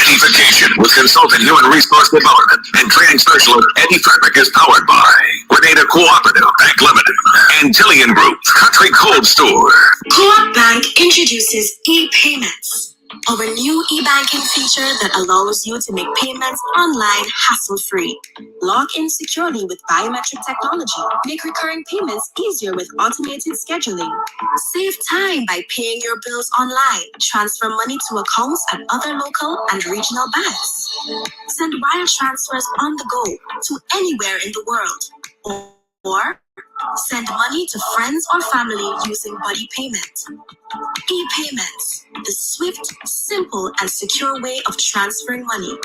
EDDI-FICATION with consultant human resource development and training specialist Eddie Frederick is powered by Grenada Cooperative Bank Limited and Tillian Group Country Cold Store. Co-op Bank introduces e-payments, our new e-banking feature that allows you to make payments online hassle-free. Log in securely with biometric technology. Make recurring payments easier with automated scheduling. Save time by paying your bills online. Transfer money to accounts at other local and regional banks. Send wire transfers on the go to anywhere in the world. Or send money to friends or family using buddy payment. E-payments, the swift, simple, and secure way of transferring money.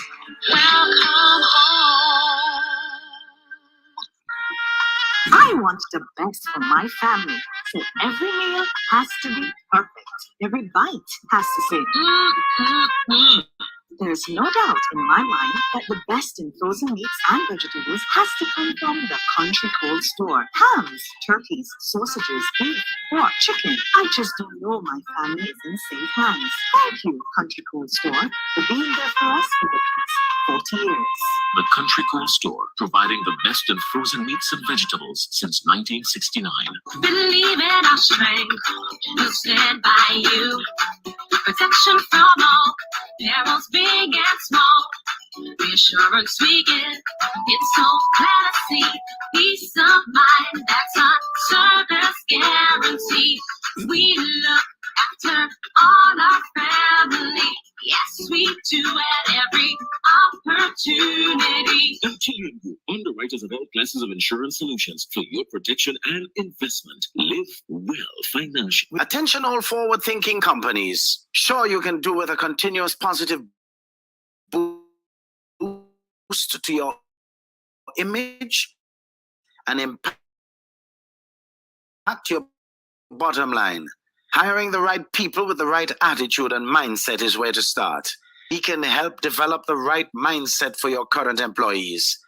Welcome home. I want the best for my family, so every meal has to be perfect. Every bite has to say, There's no doubt in my mind that the best in frozen meats and vegetables has to come from the Country Cold Store. Hams, turkeys, sausages, beef, pork, chicken. I just don't know my family is in safe hands. Thank you, Country Cold Store, for being there for us for the past 40 years. The Country Cold Store, providing the best in frozen meats and vegetables since 1969. Believe in our strength, we'll stand by you. Protection from all perils, big and small. Reassurance we get, it's so glad to see. Peace of mind, that's our service guarantee. We look after all our family. Yes, we do at every opportunity. Tillian Group, underwriters of all classes of insurance solutions for your protection and investment. Live well financially. Attention all forward-thinking companies. Sure, you can do with a continuous positive boost to your image and impact your bottom line. Hiring the right people with the right attitude and mindset is where to start. We can help develop the right mindset for your current employees.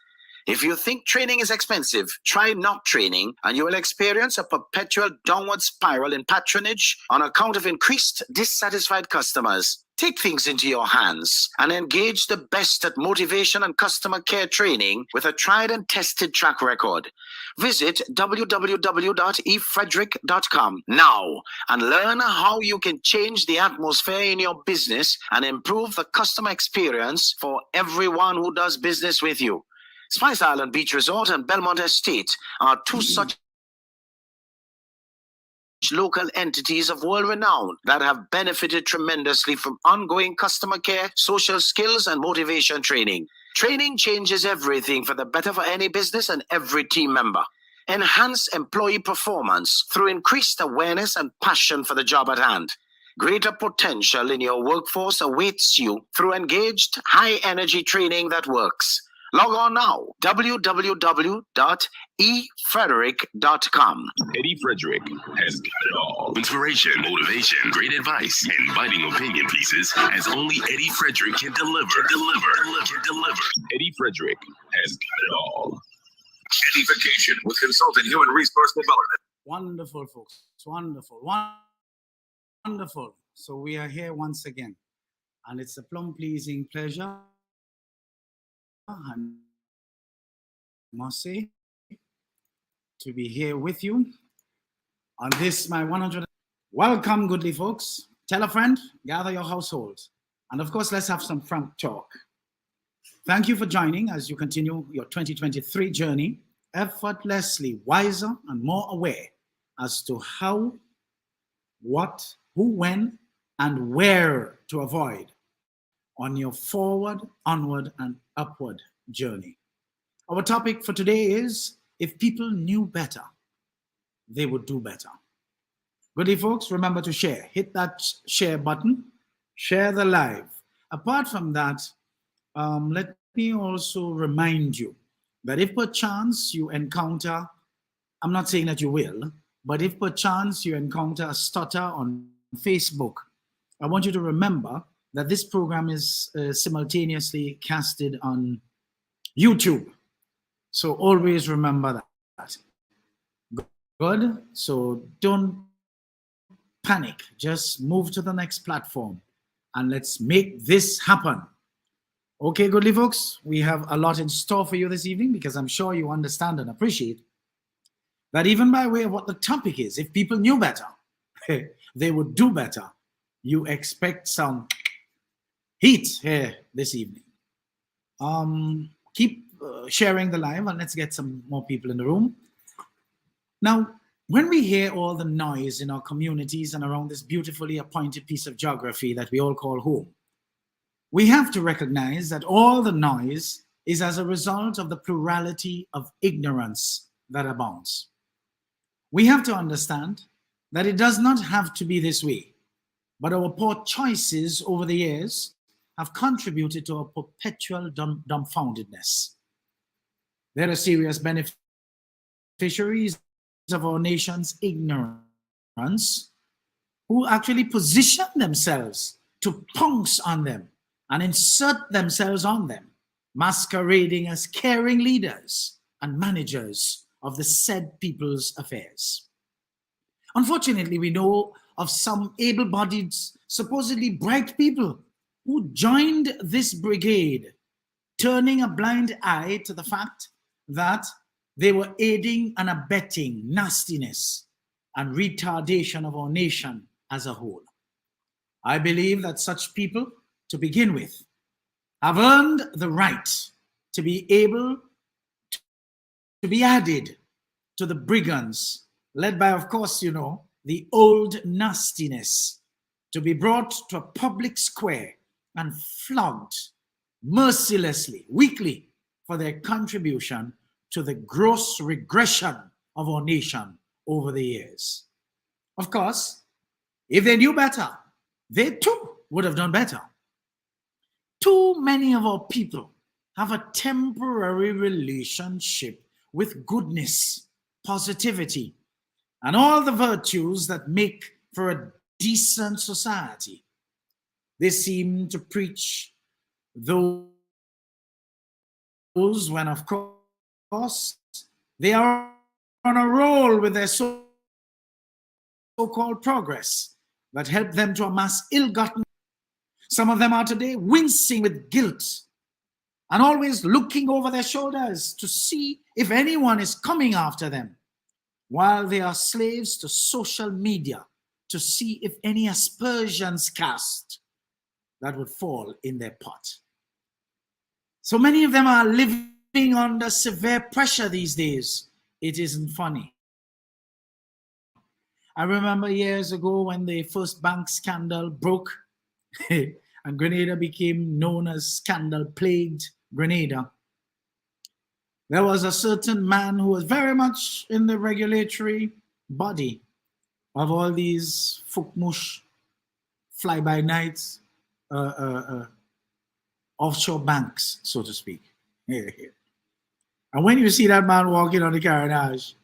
If you think training is expensive, try not training and you will experience a perpetual downward spiral in patronage on account of increased dissatisfied customers. Take things into your hands and engage the best at motivation and customer care training with a tried and tested track record. Visit www.efrederick.com now and learn how you can change the atmosphere in your business and improve the customer experience for everyone who does business with you. Spice Island Beach Resort and Belmont Estate are two such local entities of world renown that have benefited tremendously from ongoing customer care, social skills, and motivation training. Training changes everything for the better for any business and every team member. Enhance employee performance through increased awareness and passion for the job at hand. Greater potential in your workforce awaits you through engaged, high-energy training that works. Log on now, www.efrederick.com. Eddie Frederick has got it all. Inspiration, motivation, great advice, and biting opinion pieces as only Eddie Frederick can deliver. Eddie Frederick has got it all. EDDI-FICATION with consultant human resource development. Wonderful, folks. It's wonderful. Wonderful. So we are here once again, and it's a plum-pleasing pleasure, I must say, to be here with you on this, my 100. Welcome, goodly folks. Tell a friend, gather your household, and of course, let's have some frank talk. Thank you for joining as you continue your 2023 journey, effortlessly wiser and more aware as to how, what, who, when, and where to avoid on your forward, onward, and upward journey. Our topic for today is, if people knew better, they would do better. Goodly folks, remember to share. Hit that share button, share the live. Apart from that, let me also remind you that if perchance you encounter, I'm not saying that you will, but if perchance you encounter a stutter on Facebook, I want you to remember that this program is simultaneously casted on YouTube. So always remember that. Good? So don't panic. Just move to the next platform and let's make this happen. Okay, goodly folks, we have a lot in store for you this evening because I'm sure you understand and appreciate that even by way of what the topic is, if people knew better, they would do better. You expect some heat here this evening. Keep sharing the live and let's get some more people in the room. Now, when we hear all the noise in our communities and around this beautifully appointed piece of geography that we all call home, we have to recognize that all the noise is as a result of the plurality of ignorance that abounds. We have to understand that it does not have to be this way, but our poor choices over the years have contributed to a perpetual dumbfoundedness. There are serious beneficiaries of our nation's ignorance who actually position themselves to pounce on them and insert themselves on them, masquerading as caring leaders and managers of the said people's affairs. Unfortunately, we know of some able-bodied, supposedly bright people who joined this brigade, turning a blind eye to the fact that they were aiding and abetting nastiness and retardation of our nation as a whole. I believe that such people, to begin with, have earned the right to be able to be added to the brigands, led by, of course, you know, the old nastiness, to be brought to a public square and flogged mercilessly, weekly, for their contribution to the gross regression of our nation over the years. Of course, if they knew better, they too would have done better. Too many of our people have a temporary relationship with goodness, positivity, and all the virtues that make for a decent society. They seem to preach those when, of course, they are on a roll with their so-called progress that help them to amass ill-gotten. Some of them are today wincing with guilt and always looking over their shoulders to see if anyone is coming after them, while they are slaves to social media to see if any aspersions cast that would fall in their pot. So many of them are living under severe pressure these days. It isn't funny. I remember years ago when the first bank scandal broke and Grenada became known as scandal-plagued Grenada. There was a certain man who was very much in the regulatory body of all these fukmush, fly-by-nights, offshore banks, so to speak. And when you see that man walking on the carriage,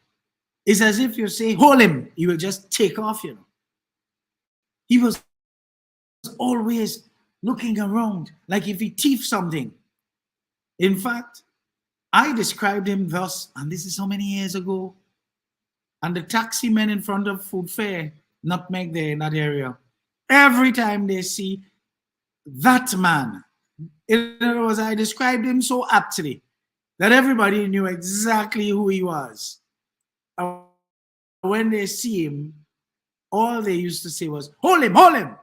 it's as if you say, hold him, he will just take off, you know. He was always looking around like if he thieved something. In fact, I described him thus, and this is how many years ago, and the taxi men in front of Food Fair, Nutmeg there in that area, every time they see that man, in other words, I described him so aptly that everybody knew exactly who he was. And when they see him, all they used to say was, hold him, hold him.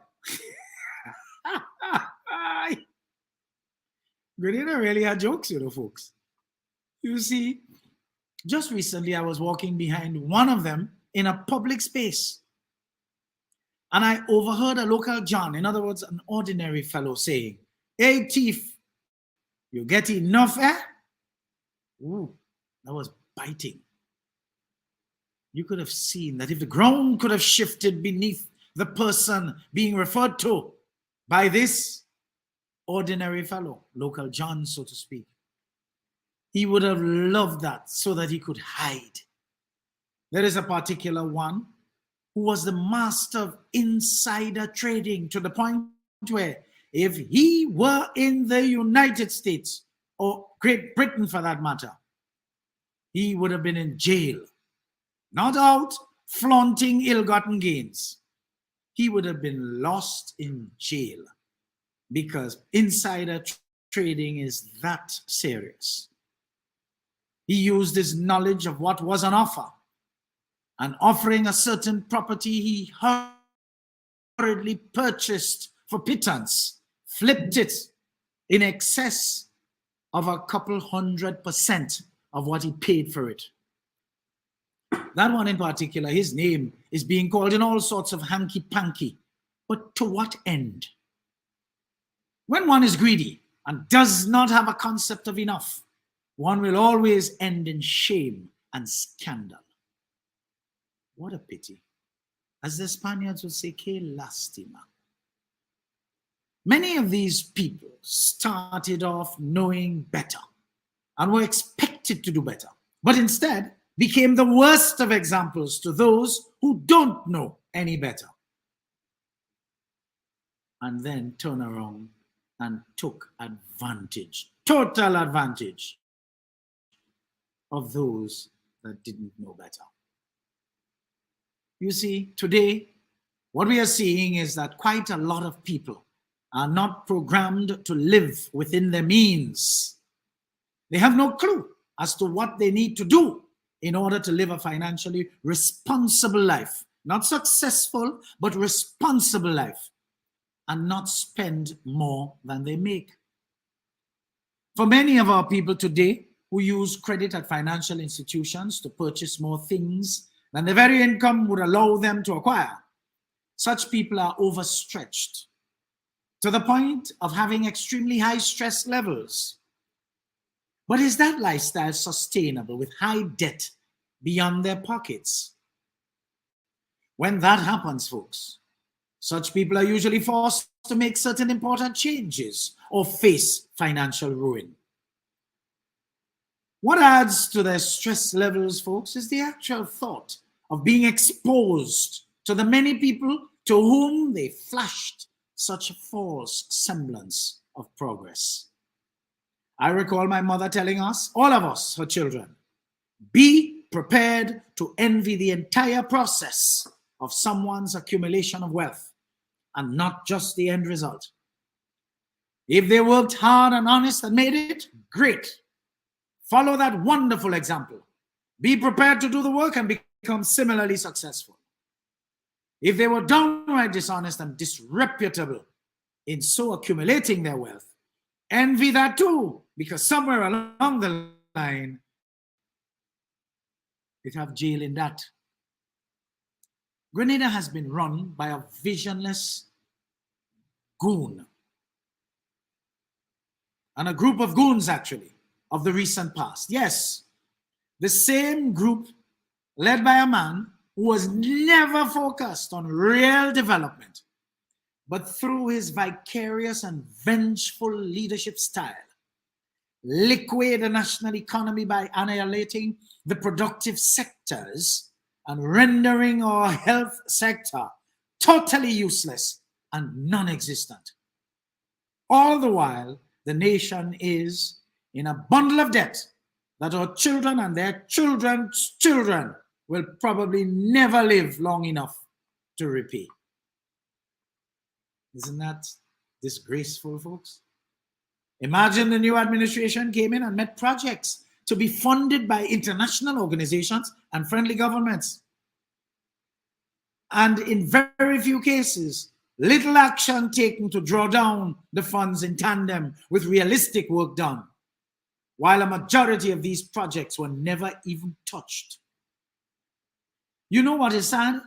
Grenada really had jokes, you know, folks. You see, just recently I was walking behind one of them in a public space. And I overheard a local John, in other words, an ordinary fellow saying, hey, thief, you get enough, eh? Ooh, that was biting. You could have seen that if the ground could have shifted beneath the person being referred to by this ordinary fellow, local John, so to speak, he would have loved that so that he could hide. There is a particular one who was the master of insider trading to the point where if he were in the United States or Great Britain for that matter, he would have been in jail, not out flaunting ill-gotten gains. He would have been lost in jail because insider trading is that serious. He used his knowledge of what was on offer, and offering a certain property he hurriedly purchased for pittance, flipped it in excess of a couple 100% of what he paid for it. That one in particular, his name is being called in all sorts of hanky-panky. But to what end? When one is greedy and does not have a concept of enough, one will always end in shame and scandal. What a pity. As the Spaniards would say, que lástima. Many of these people started off knowing better and were expected to do better, but instead became the worst of examples to those who don't know any better. And then turn around and took advantage, total advantage of those that didn't know better. You see, today, what we are seeing is that quite a lot of people are not programmed to live within their means. They have no clue as to what they need to do in order to live a financially responsible life. Not successful, but responsible life. And not spend more than they make. For many of our people today who use credit at financial institutions to purchase more things than their very income would allow them to acquire, such people are overstretched to the point of having extremely high stress levels. But is that lifestyle sustainable with high debt beyond their pockets? When that happens, folks, such people are usually forced to make certain important changes or face financial ruin. What adds to their stress levels, folks, is the actual thought of being exposed to the many people to whom they flashed such a false semblance of progress. I recall my mother telling us, all of us, her children, be prepared to envy the entire process of someone's accumulation of wealth and not just the end result. If they worked hard and honest and made it, great. Follow that wonderful example. Be prepared to do the work and become similarly successful. If they were downright dishonest and disreputable in so accumulating their wealth, envy that too, because somewhere along the line, they'd have jail in that. Grenada has been run by a visionless goon, and a group of goons actually of the recent past. Yes, the same group led by a man who was never focused on real development, but through his vicarious and vengeful leadership style, liquidate the national economy by annihilating the productive sectors and rendering our health sector totally useless and non-existent. All the while, the nation is in a bundle of debt that our children and their children's children will probably never live long enough to repay. Isn't that disgraceful, folks? Imagine the new administration came in and met projects to be funded by international organizations and friendly governments. And in very few cases, little action taken to draw down the funds in tandem with realistic work done, while a majority of these projects were never even touched. You know what is sad?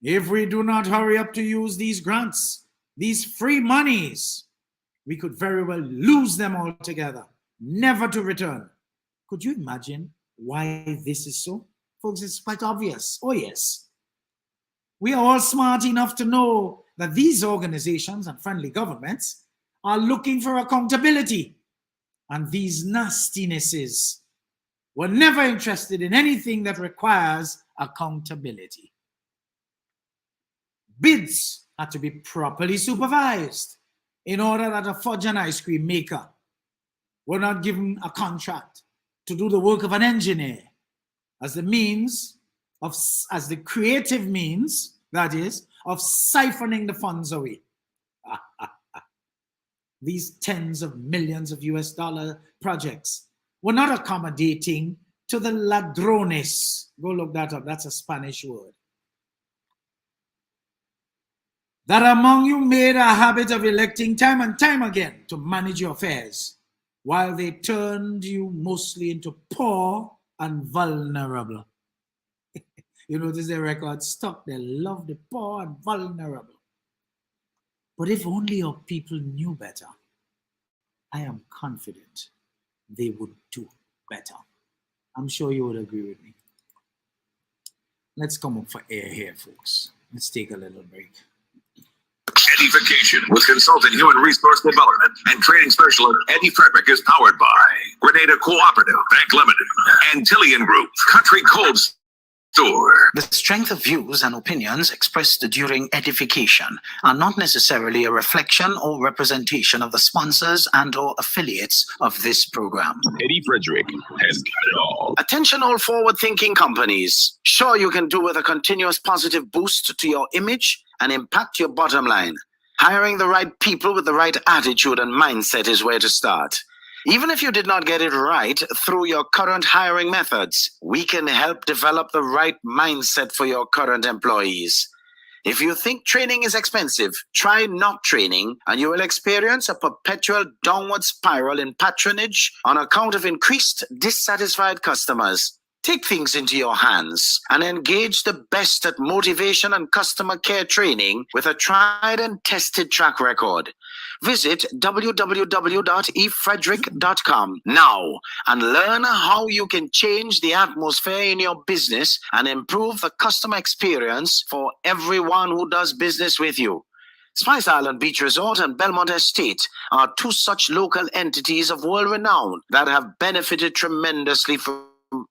If we do not hurry up to use these grants, these free monies, we could very well lose them altogether, never to return. Could you imagine why this is so? Folks, it's quite obvious. Oh yes. We are all smart enough to know that these organizations and friendly governments are looking for accountability. And these nastinesses were never interested in anything that requires accountability. Bids had to be properly supervised in order that a fudge and ice cream maker were not given a contract to do the work of an engineer as the creative means, that is, of siphoning the funds away. these tens of millions of US dollar projects were not accommodating to the ladrones. Go look that up. That's a Spanish word. That among you made a habit of electing time and time again to manage your affairs, while they turned you mostly into poor and vulnerable. You notice their record stuck. They love the poor and vulnerable. But if only your people knew better, I am confident they would do better. I'm sure you would agree with me. Let's come up for air here, folks. Let's take a little break. EDDI-FICATION with consulting human resource development and training specialist Eddie Frederick is powered by Grenada Cooperative Bank Limited and Tillian Group Country Cold Store. The strength of views and opinions expressed during edification are not necessarily a reflection or representation of the sponsors and or affiliates of this program. Eddie Frederick has got it all. Attention all forward-thinking companies. Sure, you can do with a continuous positive boost to your image and impact your bottom line. Hiring the right people with the right attitude and mindset is where to start. Even if you did not get it right through your current hiring methods, we can help develop the right mindset for your current employees. If you think training is expensive, try not training and you will experience a perpetual downward spiral in patronage on account of increased dissatisfied customers. Take things into your hands and engage the best at motivation and customer care training with a tried and tested track record. Visit www.efrederick.com now and learn how you can change the atmosphere in your business and improve the customer experience for everyone who does business with you. Spice Island Beach Resort and Belmont Estate are two such local entities of world renown that have benefited tremendously from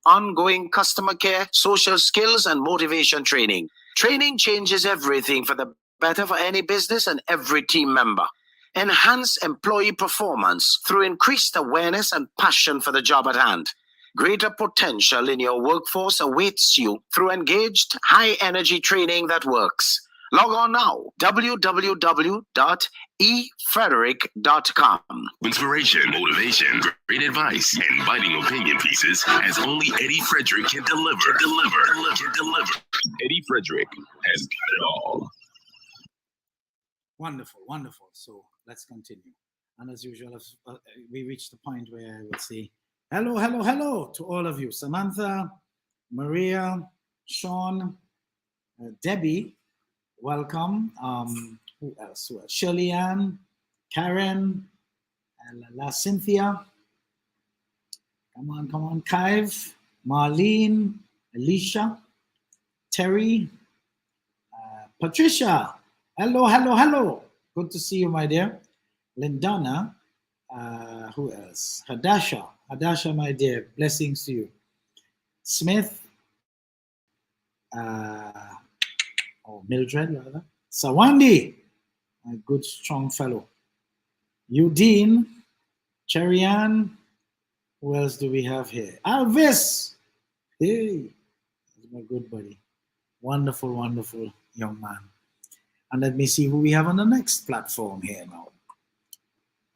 ongoing customer care, social skills, and motivation training. Training changes everything for the better for any business and every team member. Enhance employee performance through increased awareness and passion for the job at hand. Greater potential in your workforce awaits you through engaged, high-energy training that works. Log on now, www.efrederick.com. Inspiration, motivation, great advice, and biting opinion pieces as only Eddie Frederick can deliver. Eddie Frederick has got it all. Wonderful, wonderful. So let's continue. And as usual, we reached the point where I would say, hello, hello, hello to all of you. Samantha, Maria, Sean, Debbie, welcome. Who else? Shirley Ann, Karen, La Cynthia. Come on. Kive, Marlene, Alicia, Terry, Patricia. Hello. Good to see you, my dear. Lindana. Who else? Hadasha, my dear. Blessings to you. Smith. Mildred, rather. Sawandi, a good, strong fellow. Udine, Cherian. Who else do we have here? Alvis. Hey, that's my good buddy. Wonderful, wonderful young man. And let me see who we have on the next platform here now.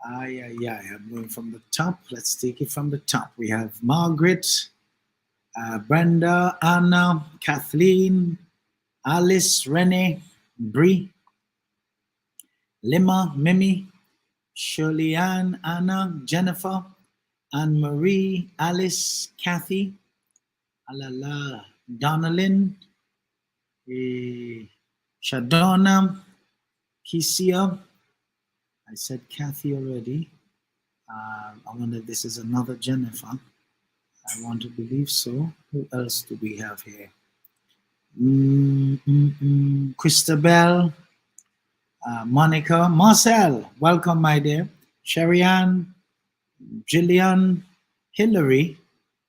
I'm going from the top. Let's take it from the top. We have Margaret, Brenda, Anna, Kathleen, Alice, Renee, Bree, Lima, Mimi, Shirley Ann, Anna, Jennifer, Anne Marie, Alice, Kathy, Alala, Donalyn, Shadona, Kisia. I said Kathy already. I wonder if this is another Jennifer. I want to believe so. Who else do we have here? Christabel, Monica, Marcel, welcome, my dear. Sherianne, Jillian, Hillary,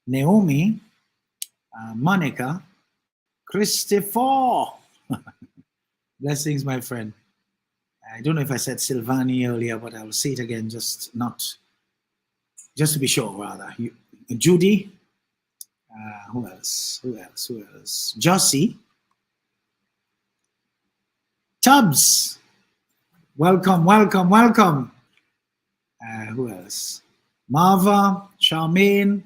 Naomi, Monica, Christopher. Blessings, my friend. I don't know if I said Silvani earlier, but I will say it again, just to be sure, rather. Judy. Who else? Josie. Tubbs. Welcome. Who else? Marva, Charmaine.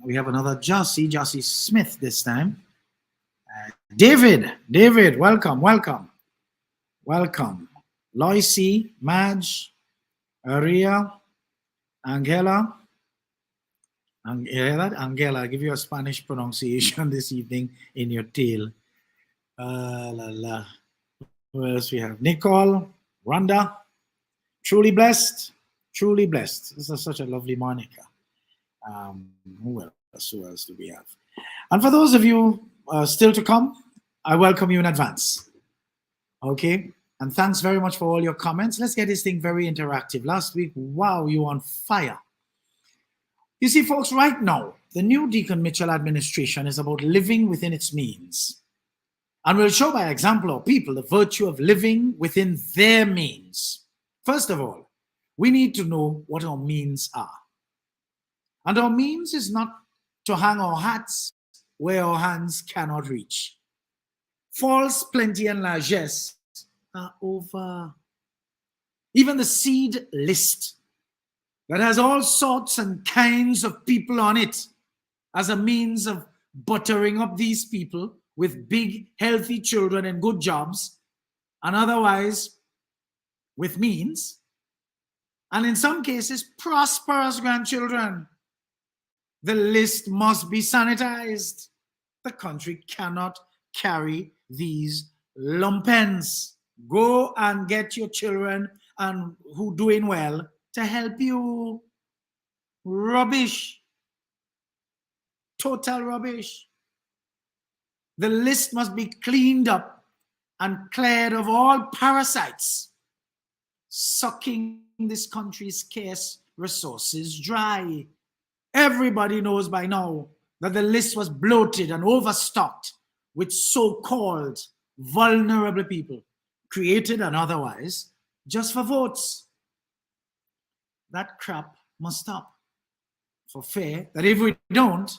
We have another Josie Smith this time. David, welcome. Loisy, Madge, Aria, Angela, I give you a Spanish pronunciation this evening in your tail. Who else we have? Nicole, Rhonda, truly blessed. This is such a lovely Monica. Who else do we have? And for those of you still to come, I welcome you in advance. Okay? And thanks very much for all your comments. Let's get this thing very interactive. Last week, wow, you were on fire. You see, folks, right now, the new Deacon Mitchell administration is about living within its means. And we'll show by example of people the virtue of living within their means. First of all, we need to know what our means are. And our means is not to hang our hats where our hands cannot reach. False plenty and largesse are over. Even the seed list that has all sorts and kinds of people on it as a means of buttering up these people with big, healthy children and good jobs, and otherwise with means, and in some cases, prosperous grandchildren. The list must be sanitized. The country cannot carry these lumpens. Go and get your children and who doing well to help you. Rubbish. Total rubbish. The list must be cleaned up and cleared of all parasites, sucking this country's scarce resources dry. Everybody knows by now that the list was bloated and overstocked with so-called vulnerable people, created and otherwise, just for votes. That crap must stop, for fear that if we don't,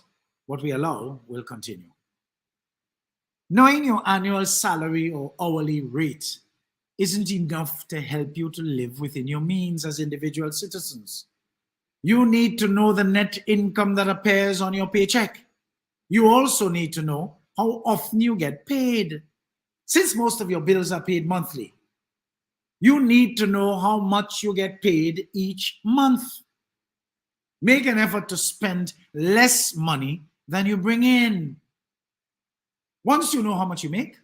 what we allow will continue. Knowing your annual salary or hourly rate isn't enough to help you to live within your means as individual citizens. You need to know the net income that appears on your paycheck. You also need to know how often you get paid. Since most of your bills are paid monthly, you need to know how much you get paid each month. Make an effort to spend less money than you bring in. Once you know how much you make,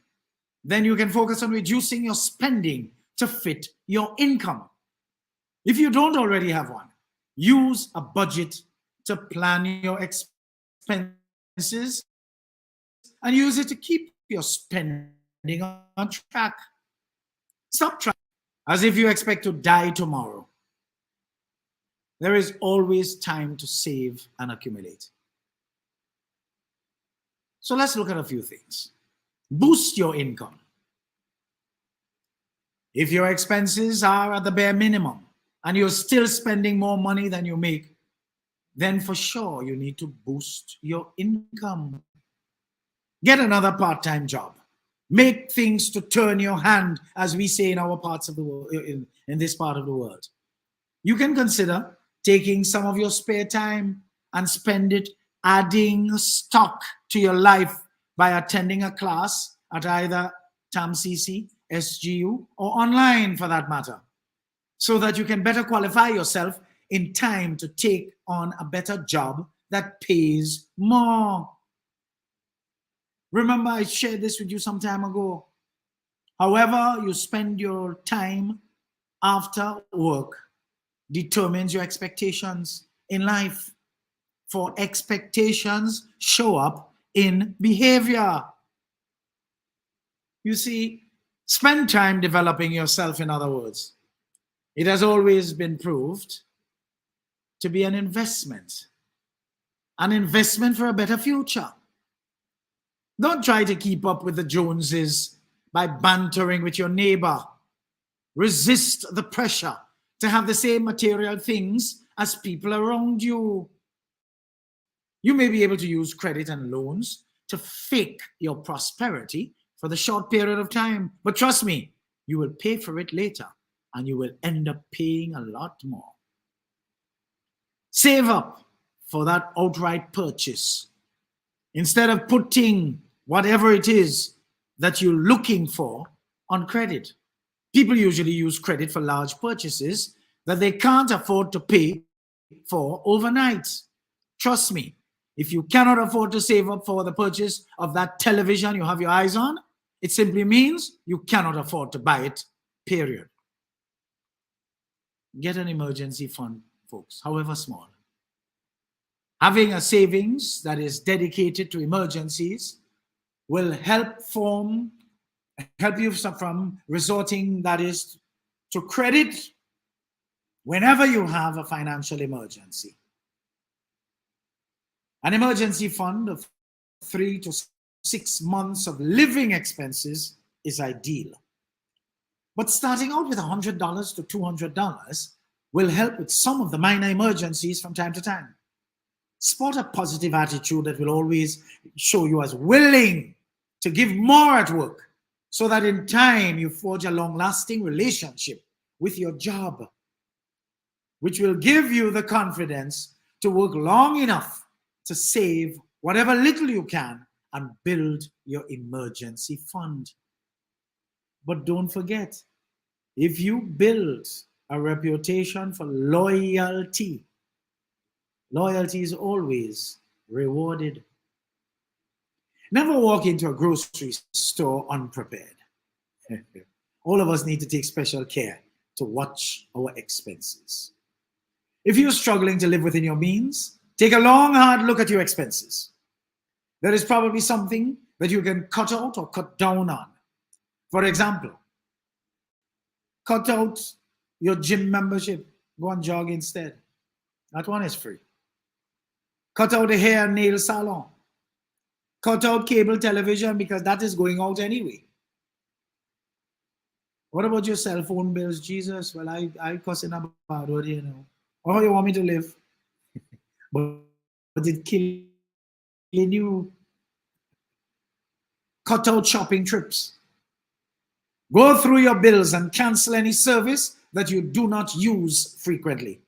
then you can focus on reducing your spending to fit your income. If you don't already have one, use a budget to plan your expenses and use it to keep your spending on track. Stop trying as if you expect to die tomorrow. There is always time to save and accumulate. So let's look at a few things. Boost your income. If your expenses are at the bare minimum and you're still spending more money than you make, then for sure you need to boost your income. Get another part-time job. Make things to turn your hand, as we say in our parts of the world, in this part of the world. You can consider taking some of your spare time and spend it adding stock to your life by attending a class at either TAMCC, SGU, or online for that matter, so that you can better qualify yourself in time to take on a better job that pays more. Remember, I shared this with you some time ago. However you spend your time after work determines your expectations in life. For expectations show up in behavior. You see, spend time developing yourself, in other words. It has always been proved to be an investment for a better future. Don't try to keep up with the Joneses by bantering with your neighbor. Resist the pressure to have the same material things as people around you. You may be able to use credit and loans to fake your prosperity for the short period of time. But trust me, you will pay for it later, and you will end up paying a lot more. Save up for that outright purchase. Instead of putting whatever it is that you're looking for on credit. People usually use credit for large purchases that they can't afford to pay for overnight. Trust me, if you cannot afford to save up for the purchase of that television you have your eyes on, it simply means you cannot afford to buy it, period. Get an emergency fund, folks, however small. Having a savings that is dedicated to emergencies will help you from resorting, that is, to credit whenever you have a financial emergency. An emergency fund of 3 to 6 months of living expenses is ideal. But starting out with $100 to $200 will help with some of the minor emergencies from time to time. Spot a positive attitude that will always show you as willing to give more at work, so that in time you forge a long-lasting relationship with your job, which will give you the confidence to work long enough to save whatever little you can and build your emergency fund. But don't forget, if you build a reputation for loyalty, loyalty is always rewarded. Never walk into a grocery store unprepared. All of us need to take special care to watch our expenses. If you're struggling to live within your means, take a long, hard look at your expenses. There is probably something that you can cut out or cut down on. For example, cut out your gym membership, go and jog instead. That one is free. Cut out the hair and nail salon. Cut out cable television because that is going out anyway. What about your cell phone bills? Jesus, well, I cussing about it, you know. How you want me to live? But it killing you. Cut out shopping trips. Go through your bills and cancel any service that you do not use frequently.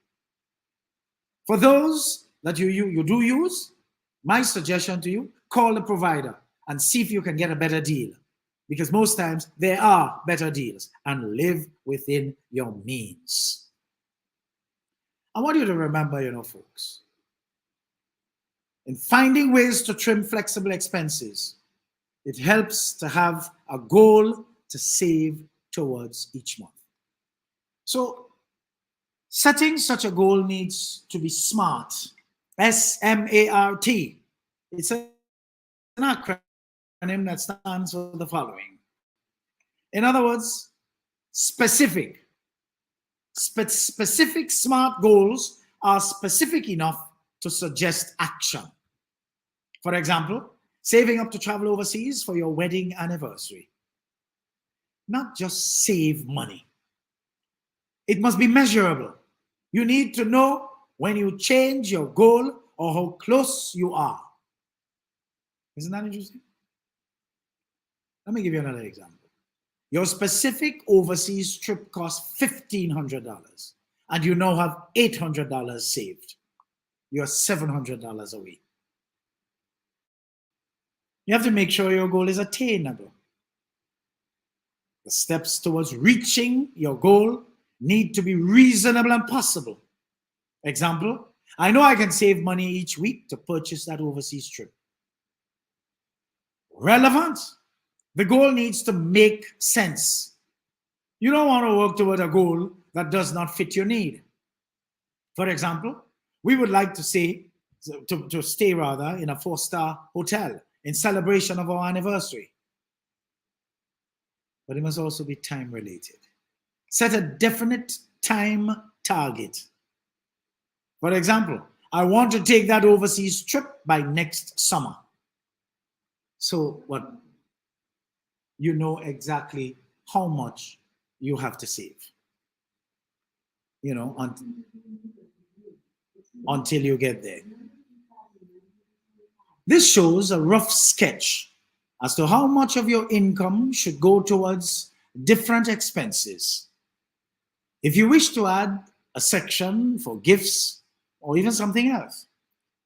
For those that you do use, my suggestion to you, call the provider and see if you can get a better deal. Because most times there are better deals, and live within your means. I want you to remember, folks, in finding ways to trim flexible expenses, it helps to have a goal to save towards each month. So setting such a goal needs to be SMART, S-M-A-R-T. It's an acronym that stands for the following. In other words, specific. Specific SMART goals are specific enough to suggest action. For example, saving up to travel overseas for your wedding anniversary. Not just save money. It must be measurable. You need to know when you change your goal or how close you are. Isn't that interesting? Let me give you another example. Your specific overseas trip costs $1,500 and you now have $800 saved. You're $700 away. You have to make sure your goal is attainable. The steps towards reaching your goal need to be reasonable and possible. Example, I know I can save money each week to purchase that overseas trip. Relevant. The goal needs to make sense. You don't want to work toward a goal that does not fit your need. For example, we would like to stay in a 4-star hotel in celebration of our anniversary. But it must also be time related. Set a definite time target. For example, I want to take that overseas trip by next summer. So what? You know exactly how much you have to save. Until you get there. This shows a rough sketch as to how much of your income should go towards different expenses. If you wish to add a section for gifts or even something else,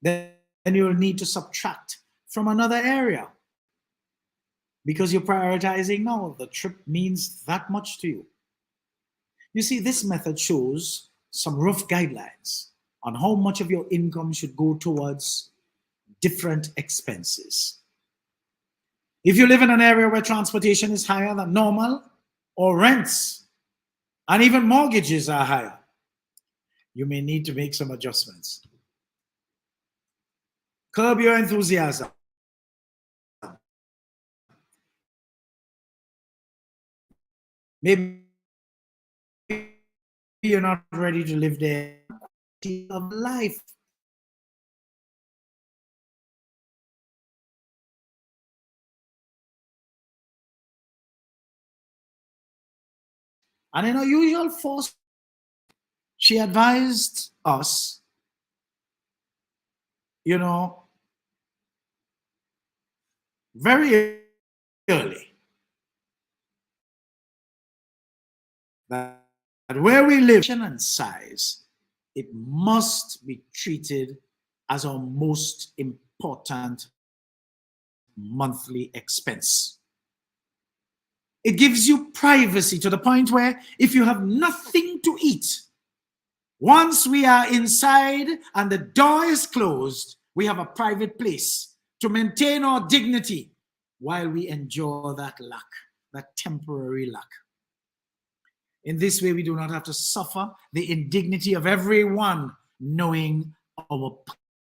then you'll need to subtract from another area because you're prioritizing now. The trip means that much to you. You see, this method shows some rough guidelines on how much of your income should go towards different expenses. If you live in an area where transportation is higher than normal, or rents and even mortgages are higher, you may need to make some adjustments. Curb your enthusiasm. Maybe you're not ready to live there of life. And in her usual force, she advised us, very early, that where we live and size, it must be treated as our most important monthly expense. It gives you privacy to the point where if you have nothing to eat, once we are inside and the door is closed, we have a private place to maintain our dignity while we endure that lack, that temporary lack. In this way, we do not have to suffer the indignity of everyone knowing our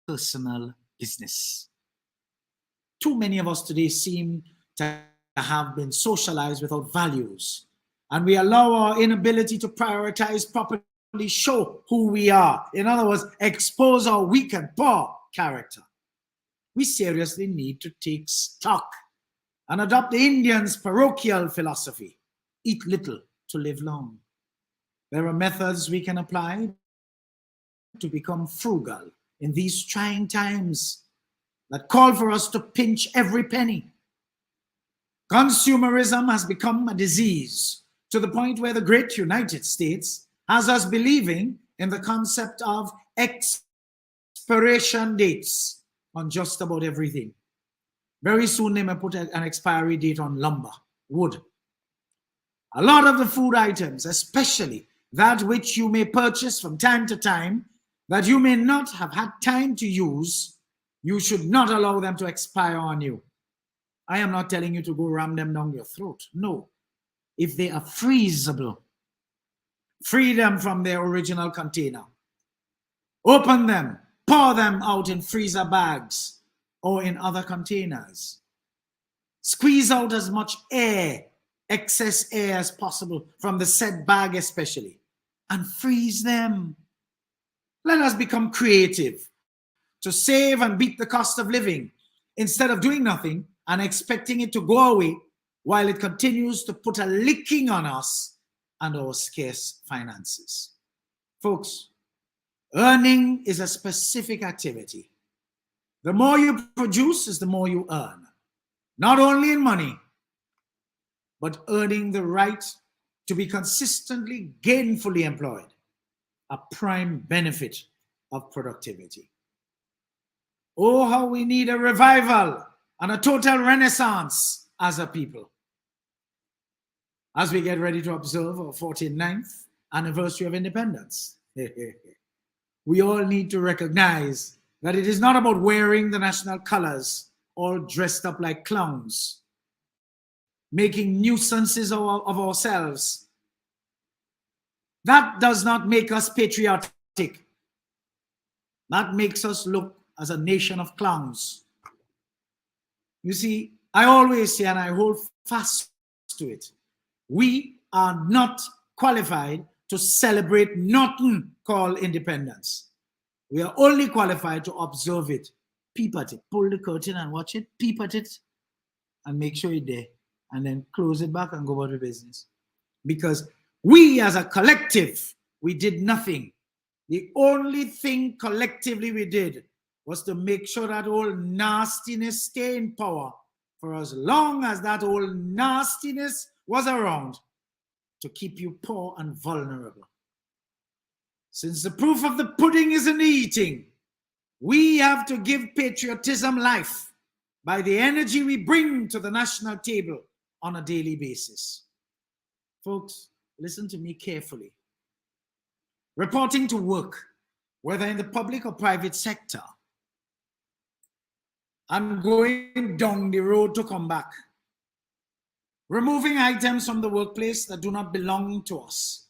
personal business. Too many of us today seem to have been socialized without values, and we allow our inability to prioritize properly show who we are. In other words, expose our weak and poor character. We seriously need to take stock and adopt the Indians' parochial philosophy: eat little to live long. There are methods we can apply to become frugal in these trying times that call for us to pinch every penny. Consumerism has become a disease to the point where the great United States has us believing in the concept of expiration dates on just about everything. Very soon they may put an expiry date on lumber, wood. A lot of the food items, especially that which you may purchase from time to time, that you may not have had time to use, you should not allow them to expire on you. I am not telling you to go ram them down your throat. No. If they are freezable, free them from their original container. Open them, pour them out in freezer bags or in other containers. Squeeze out as much air, excess air as possible from the said bag especially, and freeze them. Let us become creative to save and beat the cost of living instead of doing nothing and expecting it to go away while it continues to put a licking on us and our scarce finances. Folks, earning is a specific activity. The more you produce is the more you earn, not only in money, but earning the right to be consistently gainfully employed, a prime benefit of productivity. Oh, how we need a revival and a total renaissance as a people. As we get ready to observe our 49th anniversary of independence, we all need to recognize that it is not about wearing the national colors all dressed up like clowns, making nuisances of ourselves. That does not make us patriotic. That makes us look as a nation of clowns. You see, I always say, and I hold fast to it, we are not qualified to celebrate nothing called independence. We are only qualified to observe it, peep at it, pull the curtain and watch it, peep at it, and make sure it's there, and then close it back and go about the business. Because we as a collective, we did nothing. The only thing collectively we did was to make sure that old nastiness stay in power for as long as that old nastiness was around. to keep you poor and vulnerable. Since the proof of the pudding is in the eating, we have to give patriotism life by the energy we bring to the national table on a daily basis. Folks, listen to me carefully. Reporting to work, whether in the public or private sector, and going down the road to come back. Removing items from the workplace that do not belong to us.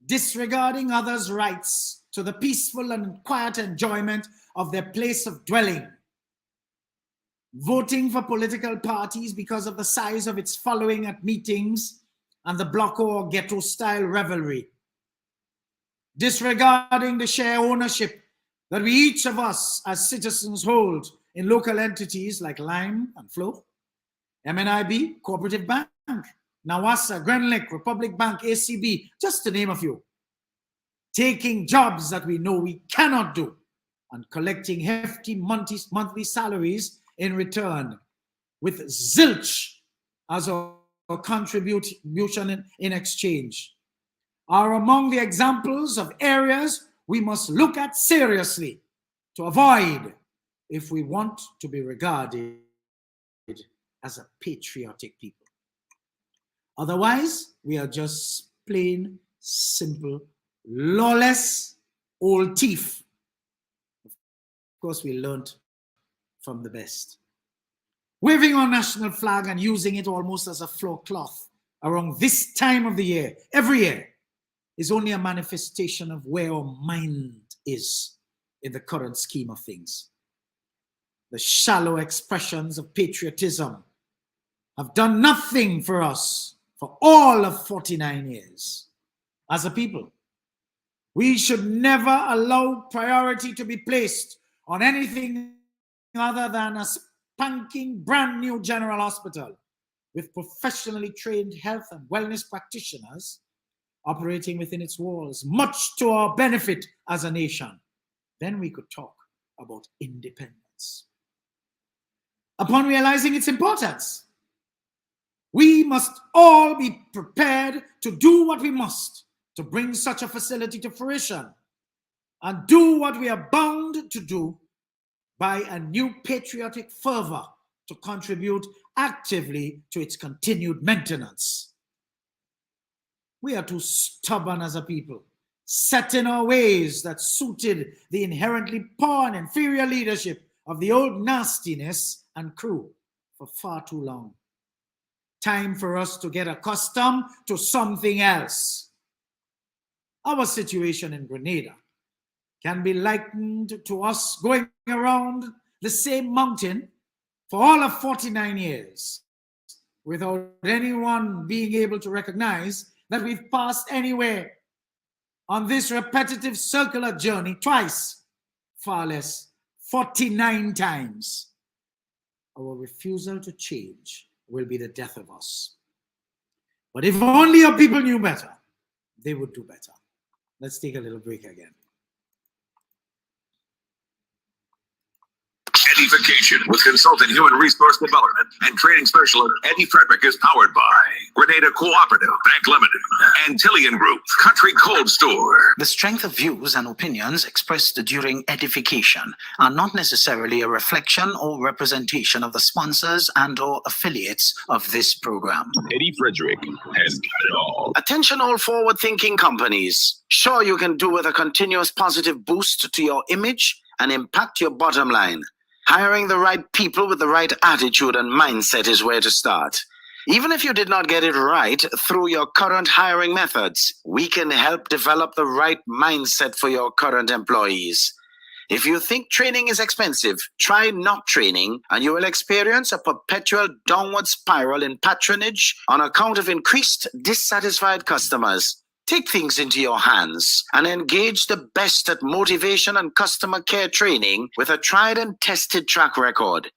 Disregarding others' rights to the peaceful and quiet enjoyment of their place of dwelling. Voting for political parties because of the size of its following at meetings and the bloco or ghetto-style revelry. Disregarding the share ownership that we each of us as citizens hold in local entities like Lime and Flo, MNIB, Cooperative Bank, Nawasa, Grenlick, Republic Bank, ACB, just to name a few. Taking jobs that we know we cannot do and collecting hefty monthly salaries in return with zilch as a contribution in exchange are among the examples of areas we must look at seriously to avoid if we want to be regarded as a patriotic people. Otherwise, we are just plain, simple, lawless old thief. Of course, we learned from the best. Waving our national flag and using it almost as a floor cloth around this time of the year, every year, is only a manifestation of where our mind is in the current scheme of things. The shallow expressions of patriotism have done nothing for us for all of 49 years. As a people, we should never allow priority to be placed on anything other than a spanking brand new general hospital with professionally trained health and wellness practitioners operating within its walls, much to our benefit as a nation. Then we could talk about independence. Upon realizing its importance, we must all be prepared to do what we must to bring such a facility to fruition and do what we are bound to do by a new patriotic fervor to contribute actively to its continued maintenance. We are too stubborn as a people, set in our ways that suited the inherently poor and inferior leadership of the old nastiness and crew for far too long. Time for us to get accustomed to something else. Our situation in Grenada can be likened to us going around the same mountain for all of 49 years without anyone being able to recognize that we've passed anywhere on this repetitive circular journey twice, far less 49 times. Our refusal to change will be the death of us. But if only our people knew better, they would do better. Let's take a little break again. EDDI-FICATION with consultant human resource development and training specialist Eddie Frederick is powered by Grenada Cooperative Bank Limited and Tillian Group Country Cold Store. The strength of views and opinions expressed during EDDI-FICATION are not necessarily a reflection or representation of the sponsors and or affiliates of this program. Eddie Frederick has got it all. Attention all forward-thinking companies. Sure, you can do with a continuous positive boost to your image and impact your bottom line. Hiring the right people with the right attitude and mindset is where to start. Even if you did not get it right through your current hiring methods, we can help develop the right mindset for your current employees. If you think training is expensive, try not training and you will experience a perpetual downward spiral in patronage on account of increased dissatisfied customers. Take things into your hands and engage the best at motivation and customer care training with a tried and tested track record.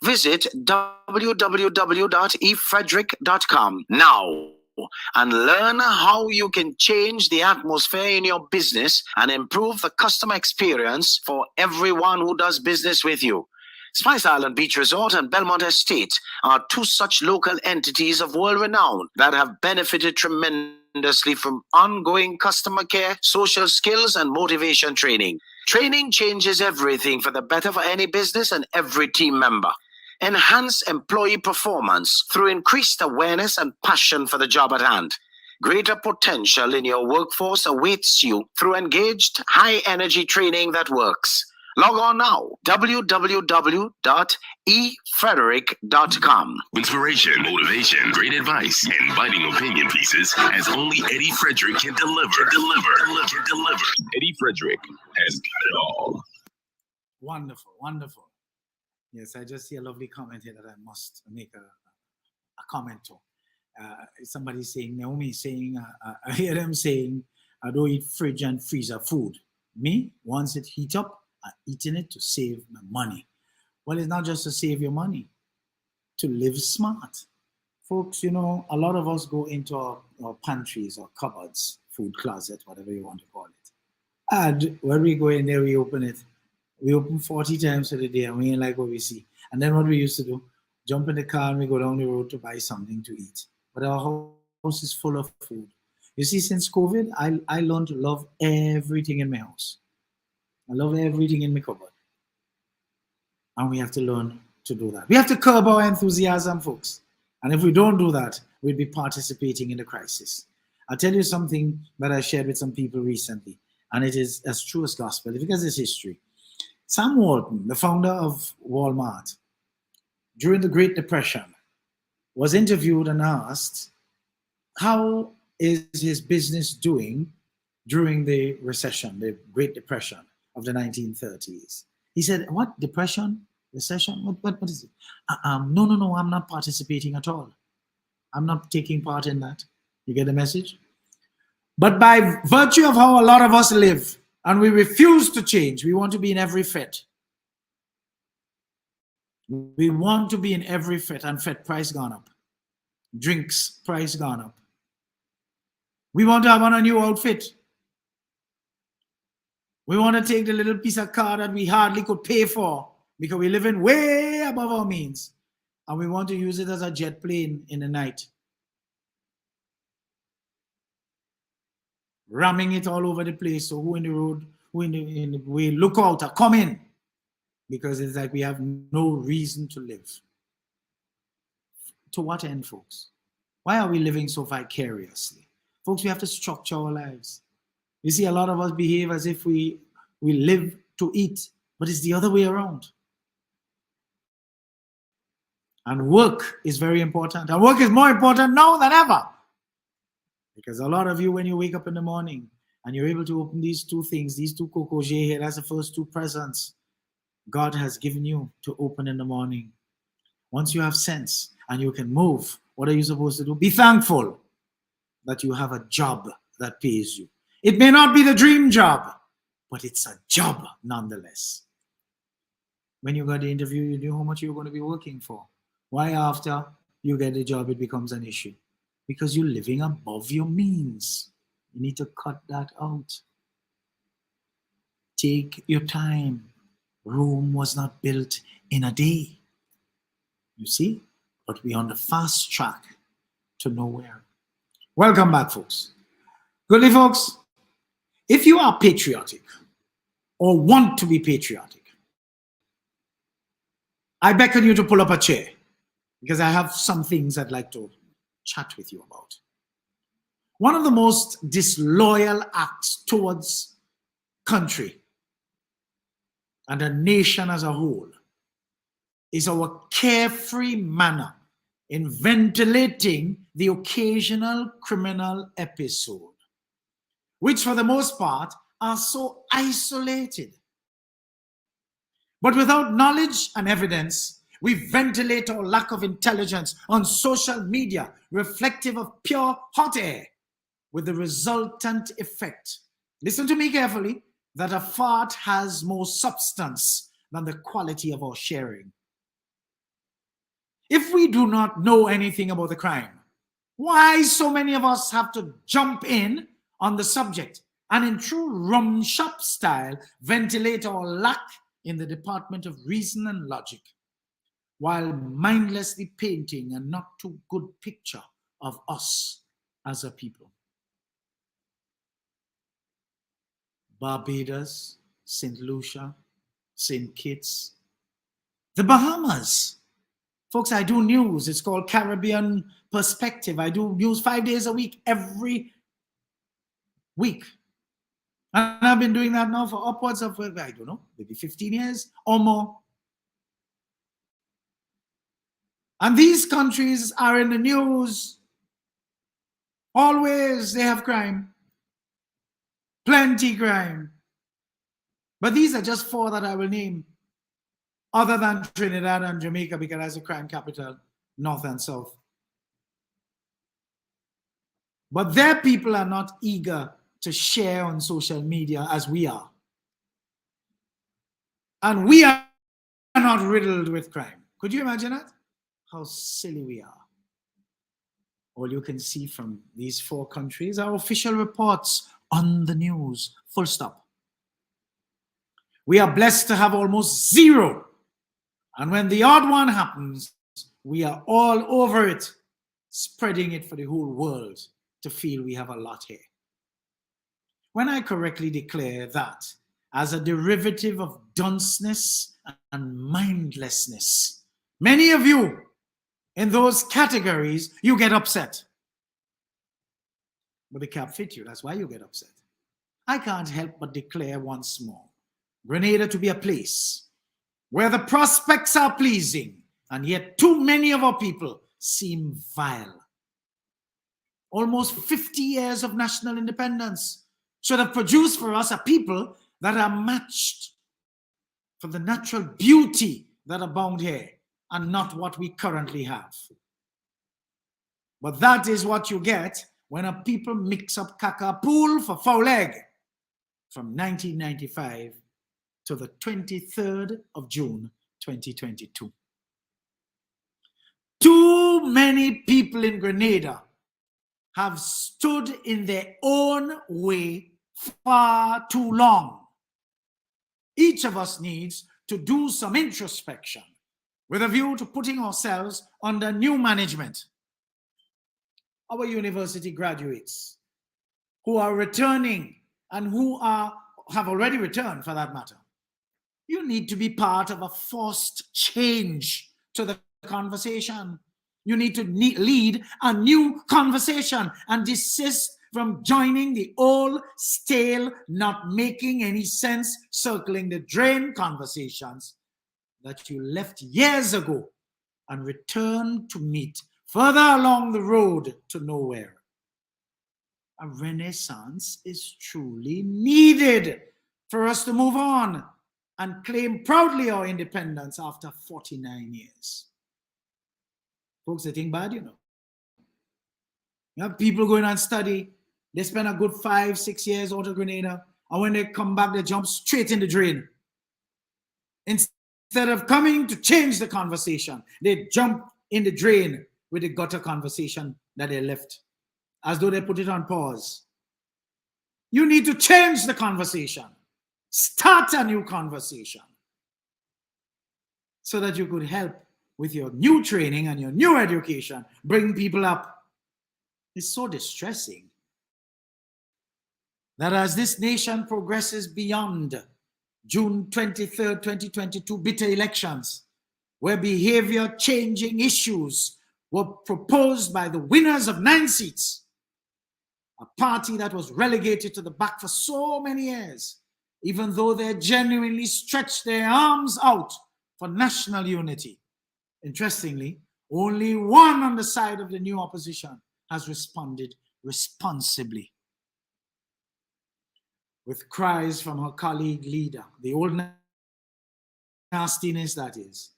Visit www.efrederick.com now and learn how you can change the atmosphere in your business and improve the customer experience for everyone who does business with you. Spice Island Beach Resort and Belmont Estate are two such local entities of world renown that have benefited tremendously from ongoing customer care, social skills, and motivation training. Training changes everything for the better for any business and every team member. Enhance employee performance through increased awareness and passion for the job at hand. Greater potential in your workforce awaits you through engaged, high-energy training that works. Log on now, www.efrederick.com. Inspiration, motivation, great advice, and biting opinion pieces as only Eddie Frederick can deliver. Eddie Frederick has got it all. Wonderful, wonderful. Yes, I just see a lovely comment here that I must make a comment to. Somebody saying, Naomi saying, I hear them saying, I don't eat fridge and freezer food. Me, once it heat up, I'm eating it to save my money. Well, it's not just to save your money, to live smart. Folks, you know, a lot of us go into our pantries or cupboards, food closet, whatever you want to call it. And when we go in there, we open it. We open 40 times for the day and we ain't like what we see. And then what we used to do, jump in the car and we go down the road to buy something to eat. But our house is full of food. You see, since COVID, I learned to love everything in my house. I love everything in my cupboard. And we have to learn to do that. We have to curb our enthusiasm, folks. And if we don't do that, we'll be participating in the crisis. I'll tell you something that I shared with some people recently, and it is as true as gospel because it's history. Sam Walton, the founder of Walmart, during the Great Depression, was interviewed and asked, how is his business doing during the recession, the Great Depression of the 1930s? He said, what, depression, recession, what is it? No, I'm not participating at all. I'm not taking part in that. You get the message? But by virtue of how a lot of us live, and we refuse to change, we want to be in every fit. We want to be in every fit, and fit price gone up. Drinks price gone up. We want to have on a new outfit. We want to take the little piece of car that we hardly could pay for because we're living way above our means, and we want to use it as a jet plane in the night. Ramming it all over the place. So who in the road, who in the way, look out or come in. Because it's like we have no reason to live. To what end, folks? Why are we living so vicariously? Folks, we have to structure our lives. You see, a lot of us behave as if we live to eat, but it's the other way around. And work is very important. And work is more important now than ever. Because a lot of you, when you wake up in the morning and you're able to open these two things, these two cocoa here, that's the first two presents God has given you to open in the morning. Once you have sense and you can move, what are you supposed to do? Be thankful that you have a job that pays you. It may not be the dream job, but it's a job nonetheless. When you got the interview, you knew how much you were going to be working for. Why after you get the job, it becomes an issue? Because you're living above your means. You need to cut that out. Take your time. Rome was not built in a day. You see? But we're on the fast track to nowhere. Welcome back, folks. Goodly, folks, if you are patriotic or want to be patriotic, I beckon you to pull up a chair because I have some things I'd like to chat with you about. One of the most disloyal acts towards country and a nation as a whole is our carefree manner in ventilating the occasional criminal episode, which for the most part are so isolated. But without knowledge and evidence, we ventilate our lack of intelligence on social media, reflective of pure hot air, with the resultant effect, listen to me carefully, that a fart has more substance than the quality of our sharing. If we do not know anything about the crime, why so many of us have to jump in on the subject and in true rum shop style ventilate our lack in the department of reason and logic, while mindlessly painting a not too good picture of us as a people. Barbados, St. Lucia, St. Kitts, the Bahamas. Folks, I do news. It's called Caribbean Perspective. I do news 5 days a week, every week. And I've been doing that now for upwards of, I don't know, maybe 15 years or more. And these countries are in the news. Always they have crime. Plenty crime. But these are just 4 that I will name, other than Trinidad and Jamaica, because that's a crime capital, north and south. But their people are not eager to share on social media as we are. And we are not riddled with crime. Could you imagine that? How silly we are. All you can see from these 4 countries are official reports on the news, full stop. We are blessed to have almost 0. And when the odd one happens, we are all over it, spreading it for the whole world to feel we have a lot here. When I correctly declare that as a derivative of dunceness and mindlessness, many of you in those categories, you get upset. But the cap fit you, that's why you get upset. I can't help but declare once more, Grenada to be a place where the prospects are pleasing, and yet too many of our people seem vile. Almost 50 years of national independence should have produced for us a people that are matched for the natural beauty that abound here, and not what we currently have. But that is what you get when a people mix up cacapool for foul egg from 1995 to the 23rd of June, 2022. Too many people in Grenada have stood in their own way far too long. Each of us needs to do some introspection with a view to putting ourselves under new management. Our university graduates who are returning and who have already returned for that matter, you need to be part of a forced change to the conversation. You need to lead a new conversation and desist from joining the old, stale, not making any sense, circling the drain conversations that you left years ago and returned to meet further along the road to nowhere. A renaissance is truly needed for us to move on and claim proudly our independence after 49 years. Folks, they think bad, you know. You have people going and study. They spend a good 5-6 years out of Grenada, and when they come back, they jump straight in the drain. Instead of coming to change the conversation, they jump in the drain with the gutter conversation that they left, as though they put it on pause. You need to change the conversation. Start a new conversation so that you could help with your new training and your new education, bring people up. It's so distressing that as this nation progresses beyond June 23rd, 2022 bitter elections, where behavior-changing issues were proposed by the winners of 9 seats, a party that was relegated to the back for so many years, even though they genuinely stretched their arms out for national unity. Interestingly, only one on the side of the new opposition has responded responsibly. With cries from her colleague leader, the old nastiness that is,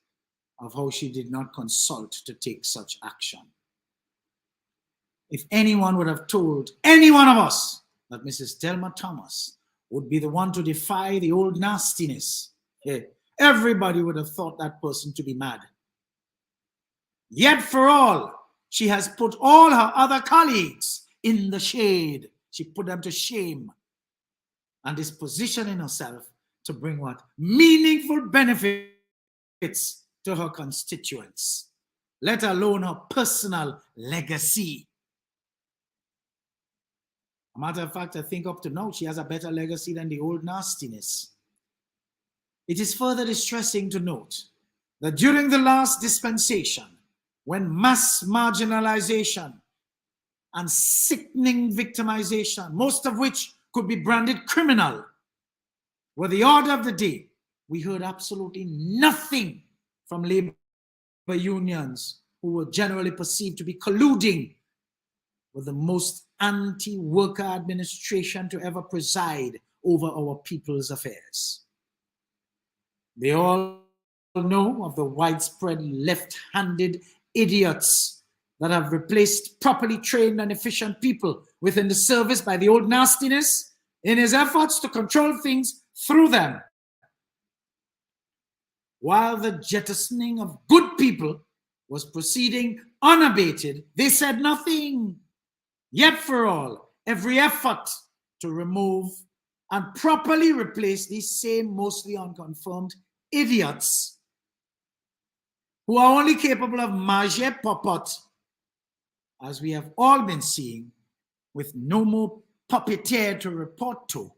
of how she did not consult to take such action. If anyone would have told any one of us that Mrs. Delma Thomas would be the one to defy the old nastiness, everybody would have thought that person to be mad. Yet for all, she has put all her other colleagues in the shade. She put them to shame and is positioning herself to bring what? Meaningful benefits to her constituents, let alone her personal legacy. A matter of fact, I think up to now, she has a better legacy than the old nastiness. It is further distressing to note that during the last dispensation, when mass marginalization and sickening victimization, most of which could be branded criminal, were the order of the day, we heard absolutely nothing from labor unions who were generally perceived to be colluding with the most anti-worker administration to ever preside over our people's affairs. They all know of the widespread left-handed idiots that have replaced properly trained and efficient people within the service by the old nastiness in his efforts to control things through them. While the jettisoning of good people was proceeding unabated, they said nothing. Yet for all, every effort to remove and properly replace these same mostly unconfirmed idiots who are only capable of magie popot, as we have all been seeing, with no more puppeteer to report to.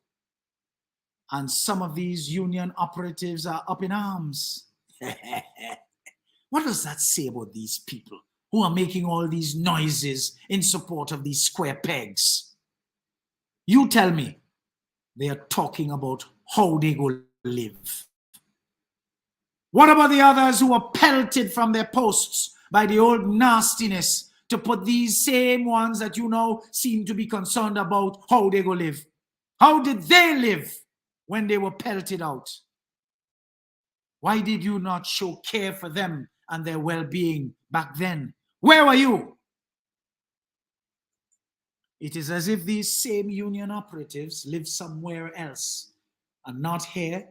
And some of these union operatives are up in arms. What does that say about these people who are making all these noises in support of these square pegs? You tell me. They are talking about how they go live. What about the others who were pelted from their posts by the old nastiness to put these same ones that you now seem to be concerned about how they go live? How did they live when they were pelted out? Why did you not show care for them and their well-being back then? Where were you? It is as if these same union operatives live somewhere else and not here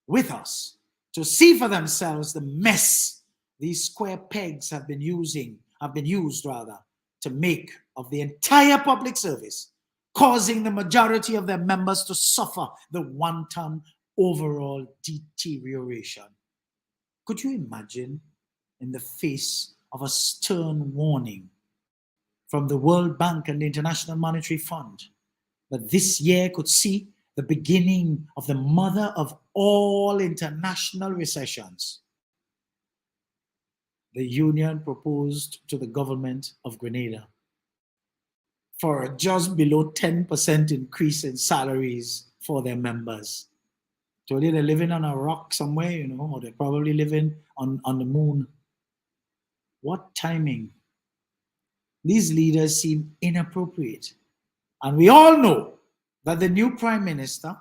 with us to see for themselves the mess these square pegs have been used to make of the entire public service, causing the majority of their members to suffer the wanton overall deterioration. Could you imagine, in the face of a stern warning from the World Bank and the International Monetary Fund, that this year could see the beginning of the mother of all international recessions? The union proposed to the government of Grenada for a just below 10% increase in salaries for their members. So they're living on a rock somewhere, or they're probably living on the moon. What timing? These leaders seem inappropriate. And we all know that the new prime minister,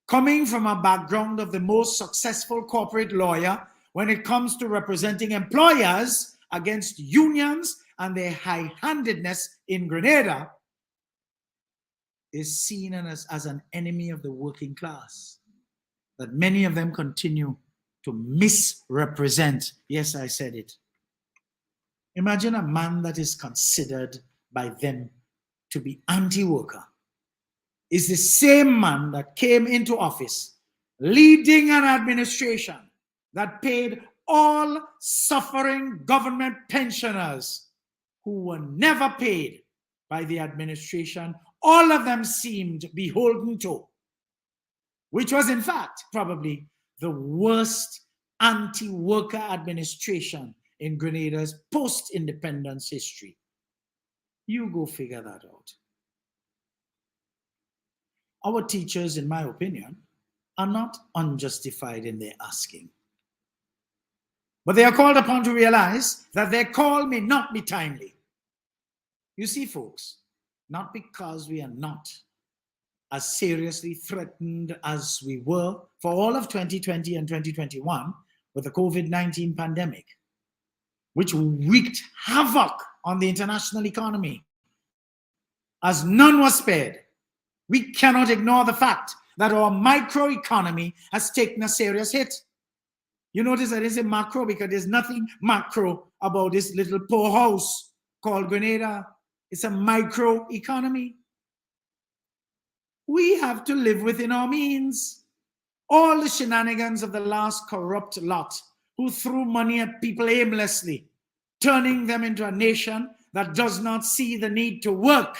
coming from a background of the most successful corporate lawyer when it comes to representing employers against unions and their high-handedness in Grenada, is seen as an enemy of the working class, that many of them continue to misrepresent. Yes, I said it. Imagine a man that is considered by them to be anti-worker is the same man that came into office leading an administration that paid all suffering government pensioners who were never paid by the administration all of them seemed beholden to, which was in fact probably the worst anti-worker administration in Grenada's post-independence history. You go figure that out. Our teachers, in my opinion, are not unjustified in their asking. But they are called upon to realize that their call may not be timely. You see, folks, not because we are not as seriously threatened as we were for all of 2020 and 2021 with the COVID-19 pandemic, which wreaked havoc on the international economy, as none was spared. We cannot ignore the fact that our microeconomy has taken a serious hit. You notice that it's a macro because there's nothing macro about this little poorhouse called Grenada. It's a micro economy. We have to live within our means. All the shenanigans of the last corrupt lot who threw money at people aimlessly, turning them into a nation that does not see the need to work,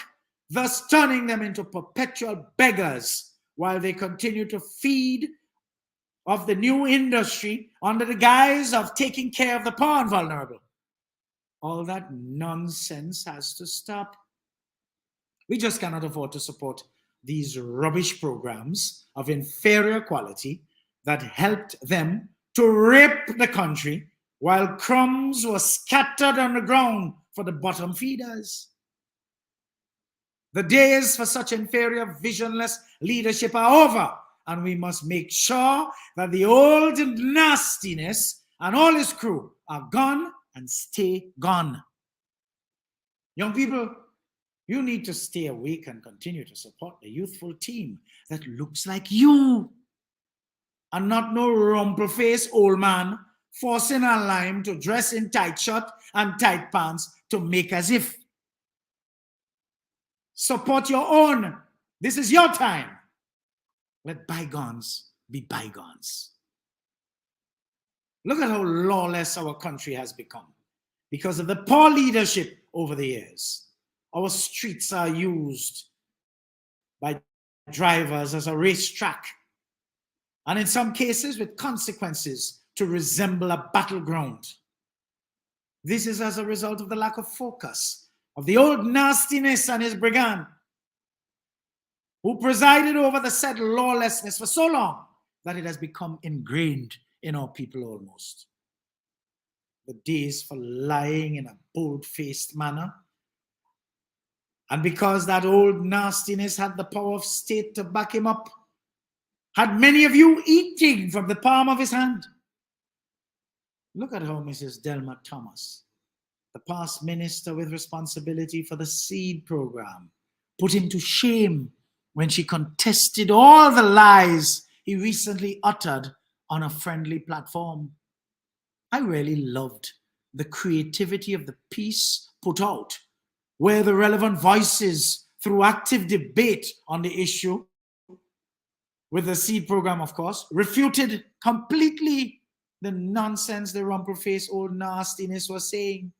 thus turning them into perpetual beggars while they continue to feed of the new industry under the guise of taking care of the poor and vulnerable. All that nonsense has to stop. We just cannot afford to support these rubbish programs of inferior quality that helped them to rape the country while crumbs were scattered on the ground for the bottom feeders. The days for such inferior, visionless leadership are over, and we must make sure that the old nastiness and all his crew are gone and stay gone. Young people, you need to stay awake and continue to support the youthful team that looks like you, and not no rumple-faced old man forcing a lime to dress in tight shirt and tight pants to make as if. Support your own. This is your time. Let bygones be bygones. Look at how lawless our country has become because of the poor leadership over the years. Our streets are used by drivers as a racetrack, and in some cases with consequences to resemble a battleground. This is as a result of the lack of focus of the old nastiness and his brigand, who presided over the said lawlessness for so long that it has become ingrained in our people almost. The days for lying in a bold-faced manner, and because that old nastiness had the power of state to back him up, had many of you eating from the palm of his hand. Look at how Mrs. Delma Thomas, the past minister with responsibility for the seed program, put him to shame when she contested all the lies he recently uttered on a friendly platform. I really loved the creativity of the piece put out, where the relevant voices, through active debate on the issue, with the seed program, of course, refuted completely the nonsense the rumple-faced old nastiness was saying.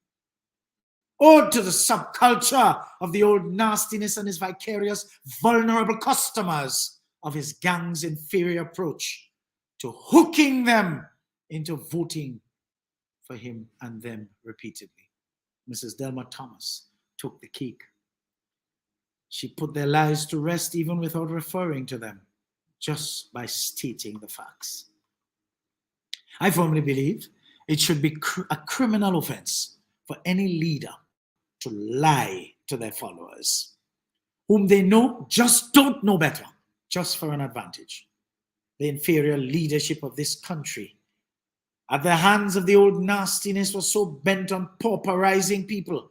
Ode to the subculture of the old nastiness and his vicarious, vulnerable customers of his gang's inferior approach to hooking them into voting for him and them repeatedly. Mrs. Delma Thomas took the cake. She put their lives to rest even without referring to them, just by stating the facts. I firmly believe it should be a criminal offense for any leader to lie to their followers, whom they know just don't know better, just for an advantage. The inferior leadership of this country, at the hands of the old nastiness, was so bent on pauperizing people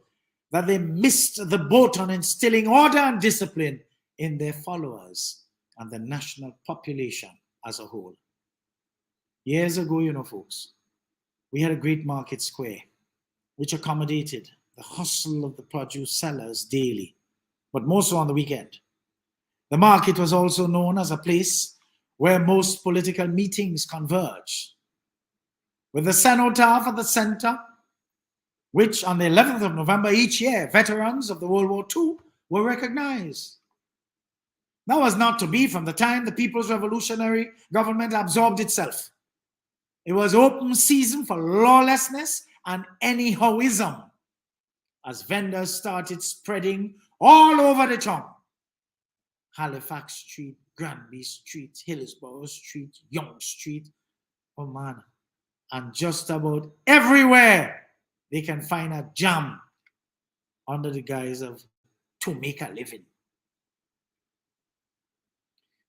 that they missed the boat on instilling order and discipline in their followers and the national population as a whole. Years ago, you know, folks, we had a great market square which accommodated the hustle of the produce sellers daily, but more so on the weekend. The market was also known as a place where most political meetings converge, with the cenotaph at the center, which on the 11th of November each year, veterans of the World War II were recognized. That was not to be from the time the People's Revolutionary Government absorbed itself. It was open season for lawlessness and anyhowism as vendors started spreading all over the town. Halifax Street, Granby Street, Hillsborough Street, Yonge Street, oh man, and just about everywhere they can find a jam under the guise of to make a living.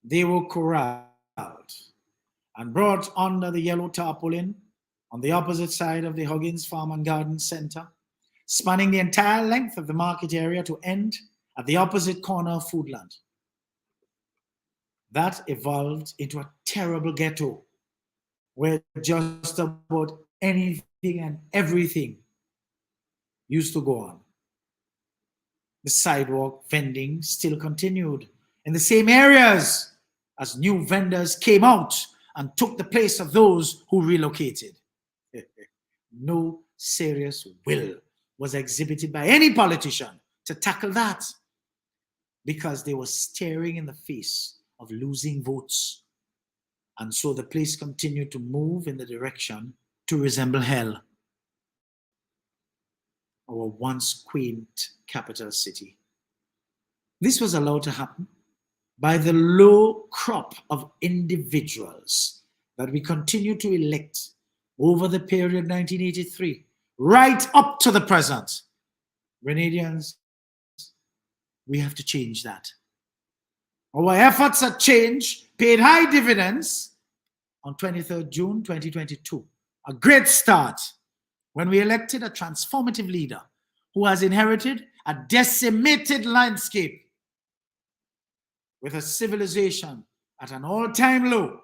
They were corralled and brought under the yellow tarpaulin on the opposite side of the Huggins Farm and Garden Center, spanning the entire length of the market area to end at the opposite corner of Foodland. That evolved into a terrible ghetto where just about anything and everything used to go on. The sidewalk vending still continued in the same areas as new vendors came out and took the place of those who relocated. No serious will was exhibited by any politician to tackle that, because they were staring in the face of losing votes. And so the place continued to move in the direction to resemble hell, our once quaint capital city. This was allowed to happen by the low crop of individuals that we continue to elect over the period 1983, right up to the present. Grenadians, we have to change that. Our efforts at change paid high dividends on 23rd June 2022. A great start when we elected a transformative leader who has inherited a decimated landscape with a civilization at an all-time low,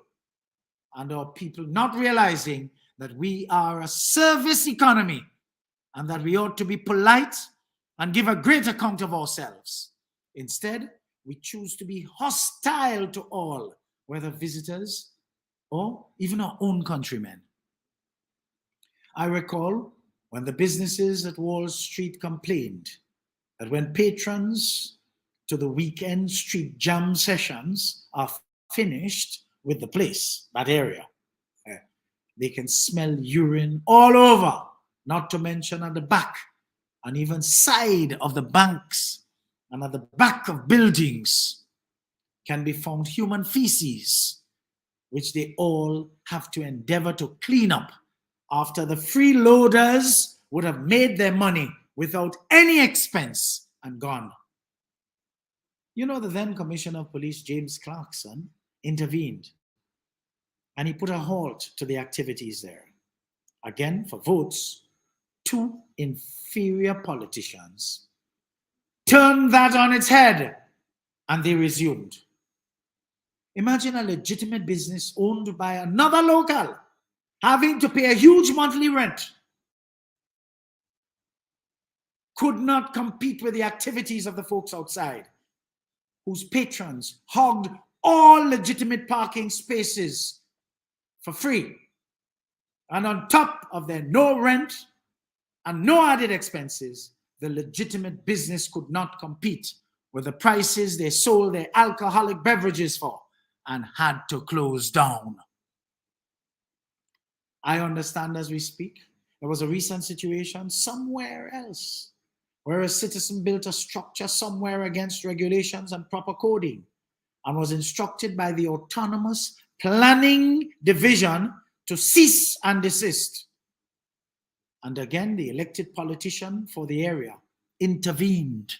and our people not realizing that we are a service economy and that we ought to be polite and give a great account of ourselves. Instead, we choose to be hostile to all, whether visitors or even our own countrymen. I recall when the businesses at Wall Street complained that when patrons to the weekend street jam sessions are finished with the place, that area, they can smell urine all over, not to mention at the back and even side of the banks and at the back of buildings can be found human feces, which they all have to endeavor to clean up after the freeloaders would have made their money without any expense and gone. You know, the then Commissioner of Police, James Clarkson, intervened and he put a halt to the activities there. Again, for votes, two inferior politicians turned that on its head and they resumed. Imagine a legitimate business owned by another local having to pay a huge monthly rent, could not compete with the activities of the folks outside, whose patrons hogged all legitimate parking spaces for free. And on top of their no rent and no added expenses, the legitimate business could not compete with the prices they sold their alcoholic beverages for and had to close down. I understand as we speak, there was a recent situation somewhere else where a citizen built a structure somewhere against regulations and proper coding and was instructed by the autonomous planning division to cease and desist. And again, the elected politician for the area intervened,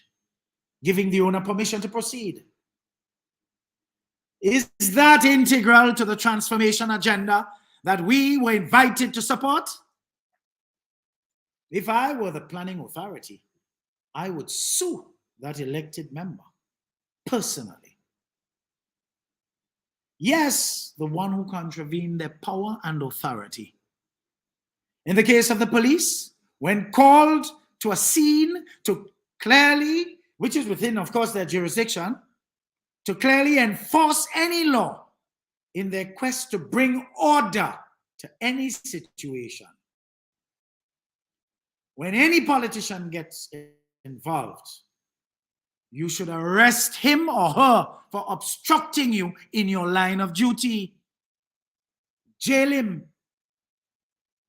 giving the owner permission to proceed. Is that integral to the transformation agenda that we were invited to support? If I were the planning authority, I would sue that elected member personally. Yes, the one who contravened their power and authority. In the case of the police, when called to a scene to clearly, which is within, of course, their jurisdiction, to clearly enforce any law in their quest to bring order to any situation. When any politician gets involved, you should arrest him or her for obstructing you in your line of duty. Jail him.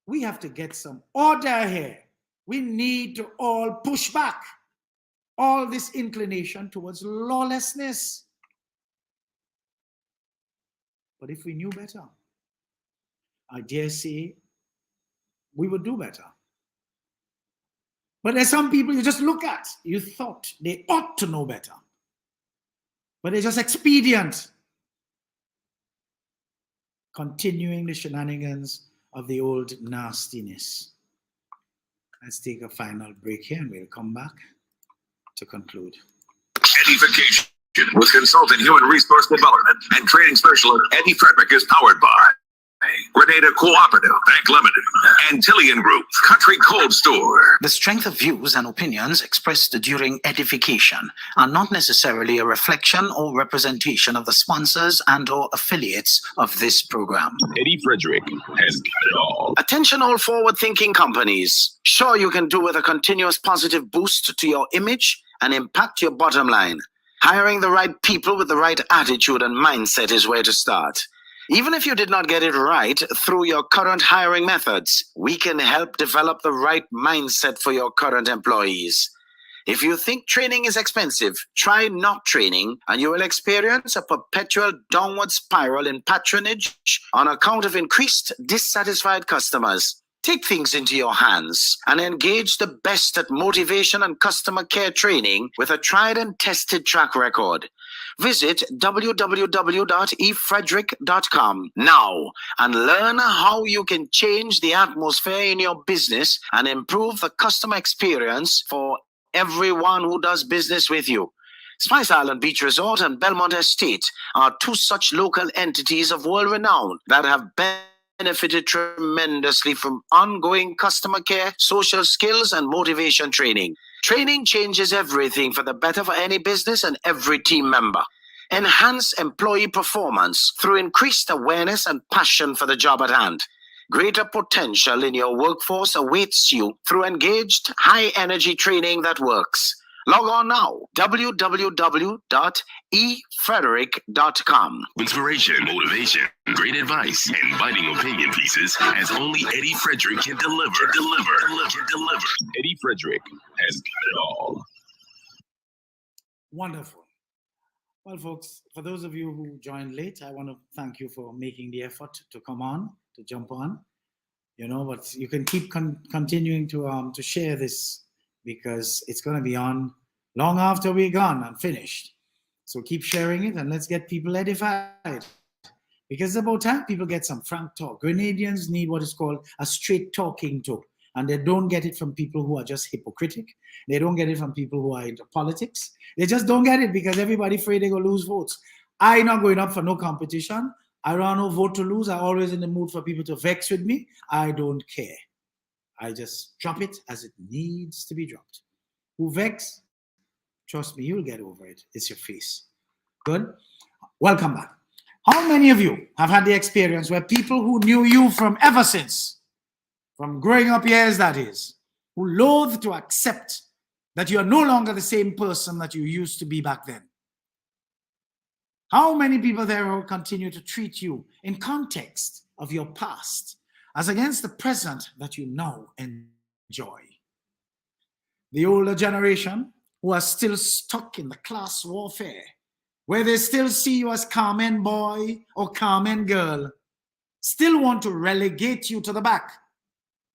We have to get some order here. We need to all push back all this inclination towards lawlessness. But if we knew better, I dare say we would do better. But there's some people you just look at, you thought they ought to know better. But they're just expedient. Continuing the shenanigans of the old nastiness. Let's take a final break here and we'll come back to conclude. EDDI-FICATION with consultant human resource development and training specialist Eddie Frederick is powered by Grenada Cooperative Bank Limited, Antillian Group, Country Cold Store. The strength of views and opinions expressed during edification are not necessarily a reflection or representation of the sponsors and or affiliates of this program. Eddie Frederick has got it all. Attention all forward-thinking companies. Sure you can do with a continuous positive boost to your image and impact your bottom line. Hiring the right people with the right attitude and mindset is where to start. Even if you did not get it right through your current hiring methods, we can help develop the right mindset for your current employees. If you think training is expensive, try not training and you will experience a perpetual downward spiral in patronage on account of increased dissatisfied customers. Take things into your hands and engage the best at motivation and customer care training with a tried and tested track record. Visit www.efrederick.com now and learn how you can change the atmosphere in your business and improve the customer experience for everyone who does business with you. Spice Island Beach Resort and Belmont Estate are two such local entities of world renown that have benefited tremendously from ongoing customer care, social skills, and motivation training. Training changes everything for the better for any business and every team member. Enhance employee performance through increased awareness and passion for the job at hand. Greater potential in your workforce awaits you through engaged, high-energy training that works. Log on now, www.efrederick.com. Inspiration, motivation, great advice, and biting opinion pieces as only Eddie Frederick can deliver. Eddie Frederick has got it all. Wonderful. Well, folks, for those of you who joined late, I want to thank you for making the effort to come on, to jump on. You know, but you can keep continuing to share this because it's going to be on long after we're gone and finished. So keep sharing it and let's get people edified. Because it's about time people get some frank talk. Grenadians need what is called a straight talking to. And they don't get it from people who are just hypocritic. They don't get it from people who are into politics. They just don't get it because everybody afraid they're going to lose votes. I'm not going up for no competition. I don't no vote to lose. I'm always in the mood for people to vex with me. I don't care. I just drop it as it needs to be dropped. Who vex? Trust me, you'll get over it. It's your face. Good? Welcome back. How many of you have had the experience where people who knew you from ever since, from growing up years that is, who loathe to accept that you are no longer the same person that you used to be back then? How many people there will continue to treat you in context of your past as against the present that you now enjoy? The older generation who are still stuck in the class warfare, where they still see you as Carmen boy or Carmen girl, still want to relegate you to the back,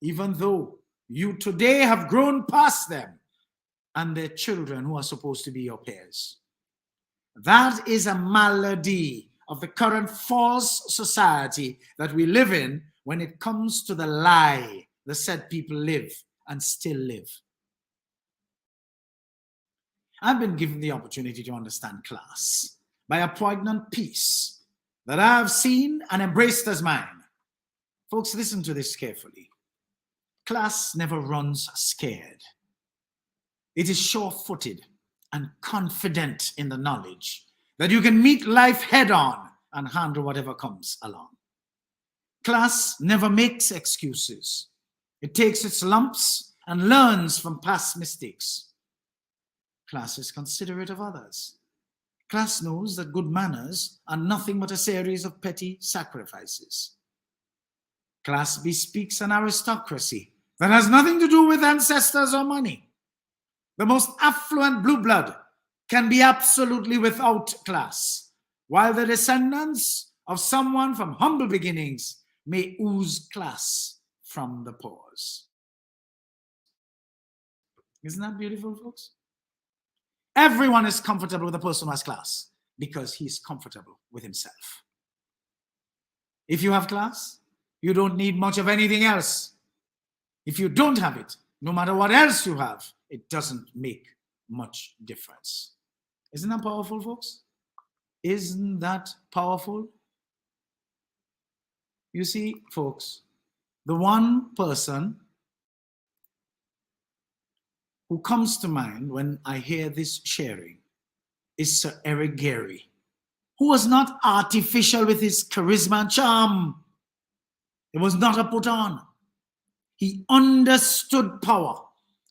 even though you today have grown past them and their children who are supposed to be your peers. That is a malady of the current false society that we live in when it comes to the lie the said people live and still live. I've been given the opportunity to understand class by a poignant piece that I have seen and embraced as mine. Folks, listen to this carefully. Class never runs scared. It is sure-footed and confident in the knowledge that you can meet life head-on and handle whatever comes along. Class never makes excuses. It takes its lumps and learns from past mistakes. Class is considerate of others. Class knows that good manners are nothing but a series of petty sacrifices. Class bespeaks an aristocracy that has nothing to do with ancestors or money. The most affluent blue blood can be absolutely without class, while the descendants of someone from humble beginnings may ooze class from the pores. Isn't that beautiful, folks? Everyone is comfortable with a person who has class because he's comfortable with himself. If you have class, you don't need much of anything else. If you don't have it, no matter what else you have, it doesn't make much difference. Isn't that powerful, folks? Isn't that powerful? You see, folks, the one person who comes to mind when I hear this sharing is Sir Eric Gary, who was not artificial with his charisma and charm. It was not a put on. He understood power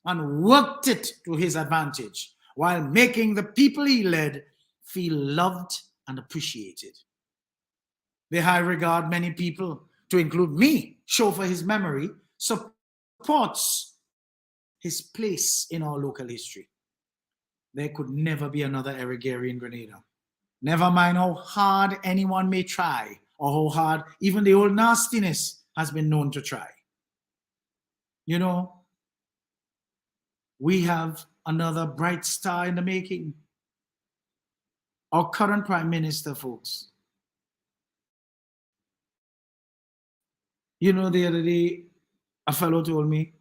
and worked it to his advantage while making the people he led feel loved and appreciated. The high regard many people, to include me, show for his memory supports his place in our local history. There could never be another Eric Gary in Grenada. Never mind how hard anyone may try, or how hard even the old nastiness has been known to try. You know, we have another bright star in the making. Our current Prime Minister, folks. You know, the other day, a fellow told me,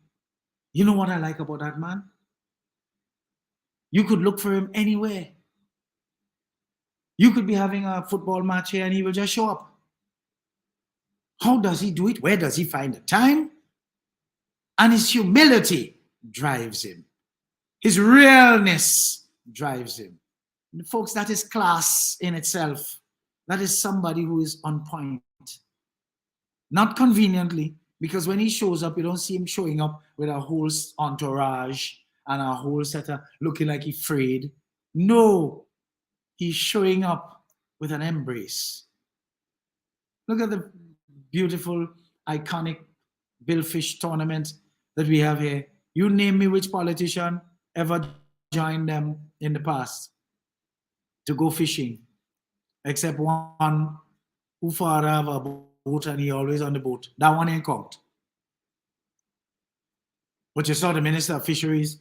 you know what I like about that man? You could look for him anywhere. You could be having a football match here and he will just show up. How does he do it? Where does he find the time? And his humility drives him. His realness drives him. And folks, that is class in itself. That is somebody who is on point. Not conveniently, because when he shows up, you don't see him showing up with a whole entourage and a whole set of looking like he's afraid. No, he's showing up with an embrace. Look at the beautiful, iconic billfish tournament that we have here. You name me which politician ever joined them in the past to go fishing, except one who father have a boat and he always on the boat. That one ain't count. But you saw the Minister of Fisheries,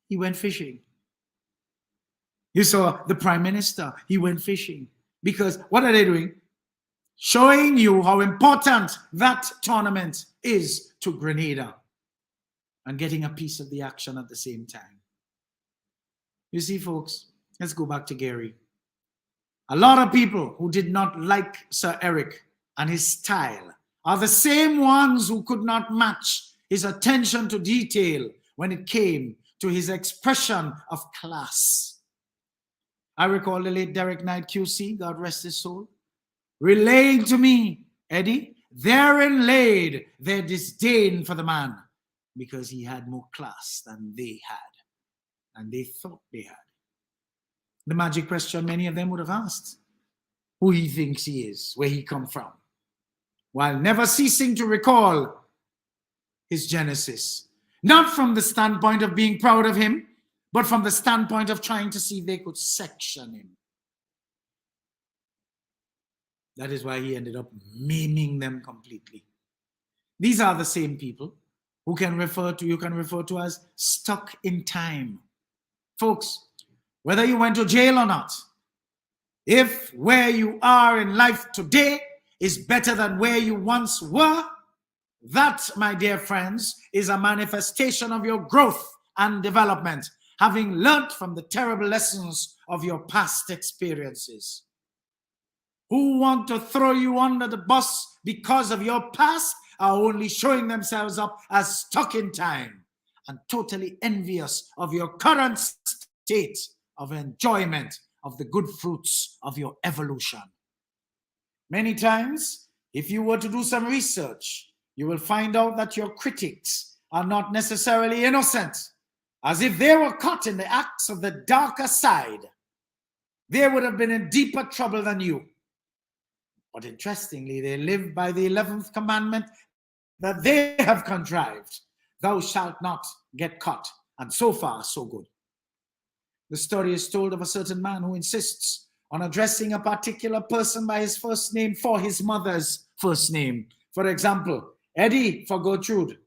he went fishing. You saw the Prime Minister, he went fishing. Because what are they doing? Showing you how important that tournament is to Grenada and getting a piece of the action at the same time. You see, folks, let's go back to Gary. A lot of people who did not like Sir Eric and his style are the same ones who could not match his attention to detail when it came to his expression of class. I recall the late Derek Knight QC, God rest his soul, relaying to me, Eddie, therein laid their disdain for the man because he had more class than they had, and they thought they had. The magic question many of them would have asked, who he thinks he is, where he come from, while never ceasing to recall his genesis, not from the standpoint of being proud of him, but from the standpoint of trying to see if they could section him. That is why he ended up maiming them completely. These are the same people who you can refer to as stuck in time. Folks, whether you went to jail or not, if where you are in life today is better than where you once were, that, my dear friends, is a manifestation of your growth and development, having learnt from the terrible lessons of your past experiences. Who want to throw you under the bus because of your past are only showing themselves up as stuck in time and totally envious of your current state of enjoyment of the good fruits of your evolution. Many times, if you were to do some research, you will find out that your critics are not necessarily innocent, as if they were caught in the acts of the darker side. They would have been in deeper trouble than you. But interestingly, they live by the 11th commandment that they have contrived. Thou shalt not get caught. And so far, so good. The story is told of a certain man who insists on addressing a particular person by his first name for his mother's first name. For example, Eddie for Gertrude.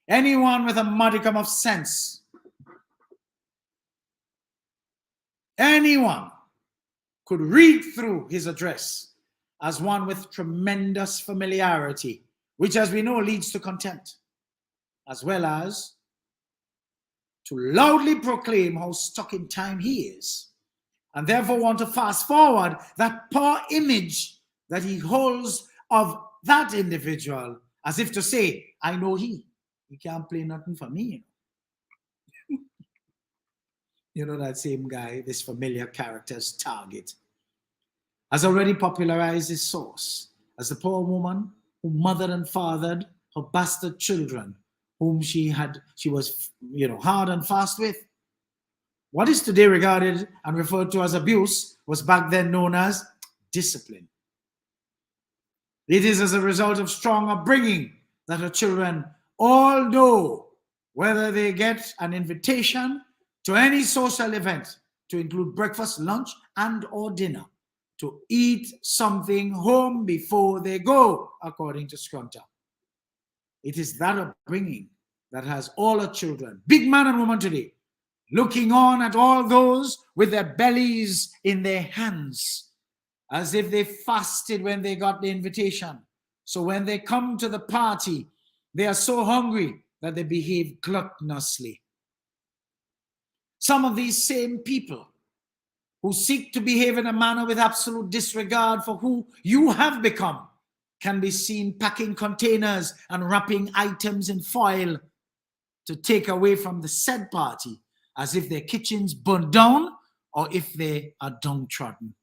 Anyone with a modicum of sense, anyone could read through his address as one with tremendous familiarity, which, as we know, leads to contempt, as well as to loudly proclaim how stuck in time he is, and therefore want to fast forward that poor image that he holds of that individual, as if to say, I know he can't play nothing for me. You know, that same guy, this familiar character's target, has already popularized his source as the poor woman who mothered and fathered her bastard children, whom she was, hard and fast with. What is today regarded and referred to as abuse was back then known as discipline. It is as a result of strong upbringing that her children all know whether they get an invitation to any social event, to include breakfast, lunch, and or dinner, to eat something home before they go, according to Scrunter. It is that upbringing that has all our children, big man and woman today, looking on at all those with their bellies in their hands, as if they fasted when they got the invitation. So when they come to the party, they are so hungry that they behave gluttonously. Some of these same people who seek to behave in a manner with absolute disregard for who you have become can be seen packing containers and wrapping items in foil to take away from the said party, as if their kitchens burn down or if they are downtrodden.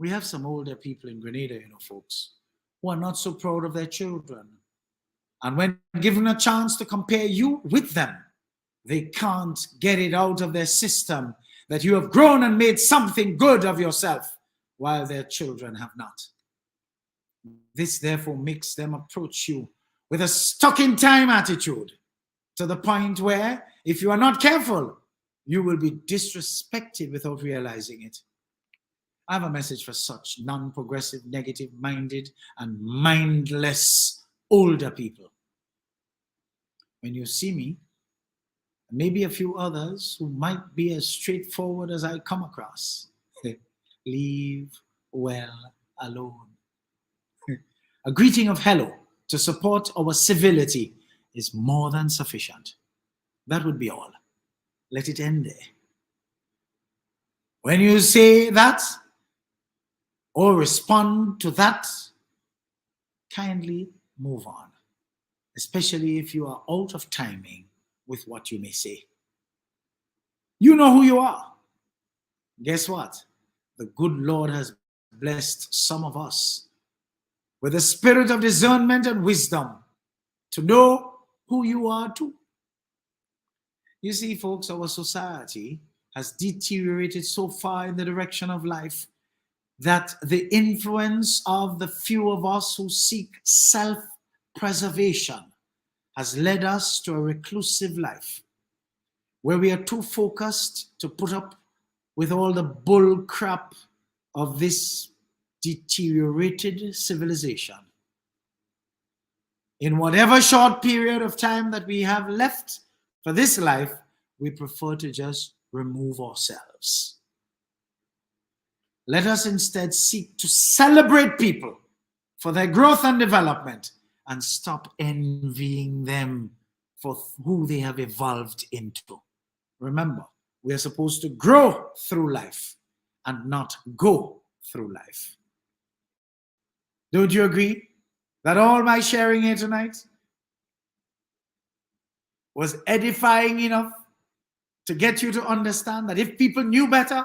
We have some older people in Grenada, folks, who are not so proud of their children. And when given a chance to compare you with them, they can't get it out of their system that you have grown and made something good of yourself, while their children have not. This therefore makes them approach you with a stuck-in-time attitude, to the point where, if you are not careful, you will be disrespected without realizing it. I have a message for such non-progressive, negative-minded, and mindless older people. When you see me, maybe a few others who might be as straightforward as I come across, leave well alone. A greeting of hello to support our civility is more than sufficient. That would be all. Let it end there. When you say that or respond to that, kindly move on, especially if you are out of timing with what you may say. You know who you are. Guess what? The good Lord has blessed some of us with a spirit of discernment and wisdom to know who you are too. You see, folks, our society has deteriorated so far in the direction of life that the influence of the few of us who seek self-preservation has led us to a reclusive life, where we are too focused to put up with all the bull crap of this deteriorated civilization. In whatever short period of time that we have left for this life, we prefer to just remove ourselves. Let us instead seek to celebrate people for their growth and development, and stop envying them for who they have evolved into. Remember, we are supposed to grow through life and not go through life. Don't you agree that all my sharing here tonight was edifying enough to get you to understand that if people knew better,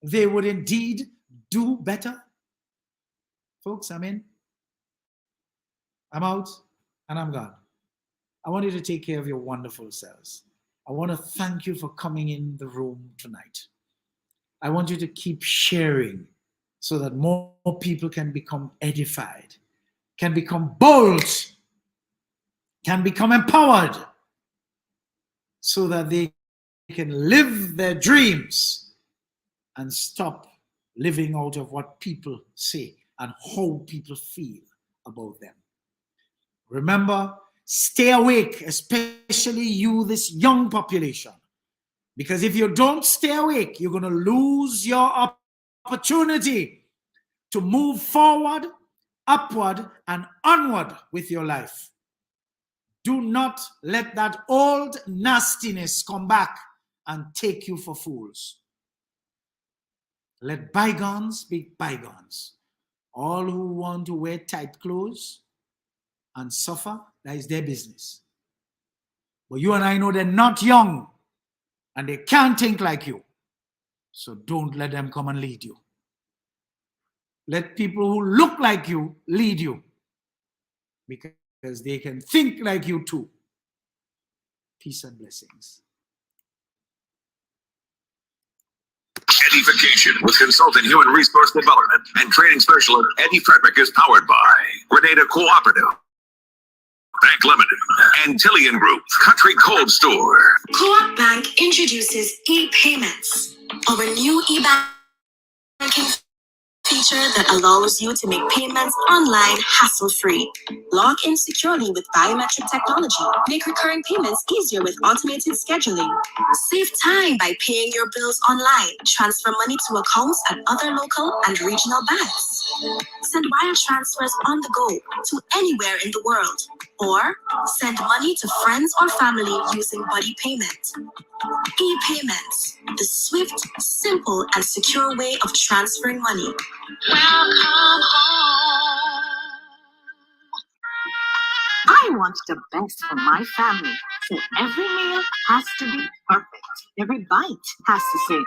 they would indeed do better? Folks, I'm in. I'm out and I'm gone. I want you to take care of your wonderful selves. I want to thank you for coming in the room tonight. I want you to keep sharing so that more people can become edified, can become bold, can become empowered, so that they can live their dreams and stop living out of what people say and how people feel about them. Remember, stay awake, especially you, this young population. Because if you don't stay awake, you're going to lose your opportunity to move forward, upward, and onward with your life. Do not let that old nastiness come back and take you for fools. Let bygones be bygones. All who want to wear tight clothes and suffer, that is their business. But you and I know they're not young and they can't think like you. So don't let them come and lead you. Let people who look like you lead you, because they can think like you too. Peace and blessings. EDDI-FICATIon with consultant human resource development and training specialist Eddie Frederick is powered by Grenada Cooperative, Bank Limited, and Tillian Group, Country Cold Store. Co-op Bank introduces e-payments, our new e-banking feature that allows you to make payments online hassle-free. Log in securely with biometric technology. Make recurring payments easier with automated scheduling. Save time by paying your bills online. Transfer money to accounts at other local and regional banks. Send wire transfers on the go to anywhere in the world. Or send money to friends or family using buddy payment. E-payments, the swift, simple, and secure way of transferring money. Welcome home. I want the best for my family, so every meal has to be perfect. Every bite has to say,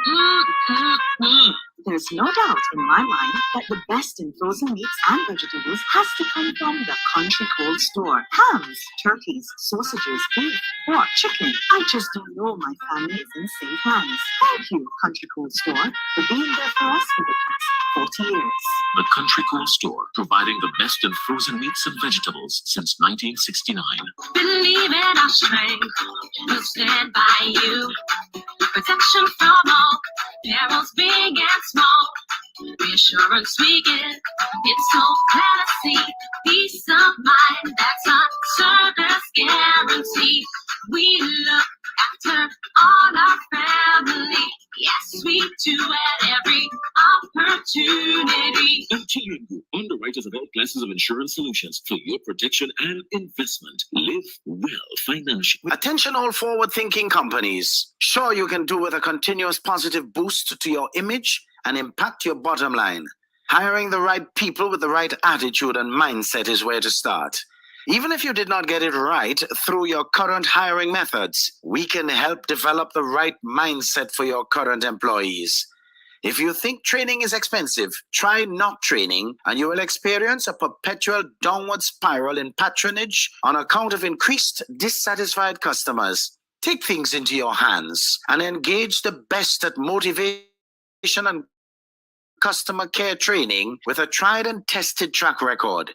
There's no doubt in my mind that the best in frozen meats and vegetables has to come from the Country Cold Store. Hams, turkeys, sausages, beef, pork, chicken. I just don't know my family is in safe hands. Thank you, Country Cold Store, for being there for us for the past 40 years. The Country Cold Store, providing the best in frozen meats and vegetables since 1969. Believe in our strength, we'll stand by you. Protection from all perils, big and small. Reassurance we give, it's so clear to see. Peace of mind, that's our service guarantee. We look after all our family. Yes, we do at every opportunity. Tillian Group, underwriters of all classes of insurance solutions for your protection and investment. Live well financially. Attention all forward-thinking companies. Sure, you can do with a continuous positive boost to your image and impact your bottom line. Hiring the right people with the right attitude and mindset is where to start. Even if you did not get it right through your current hiring methods, we can help develop the right mindset for your current employees. If you think training is expensive, try not training and you will experience a perpetual downward spiral in patronage on account of increased dissatisfied customers. Take things into your hands and engage the best at motivation and customer care training with a tried and tested track record.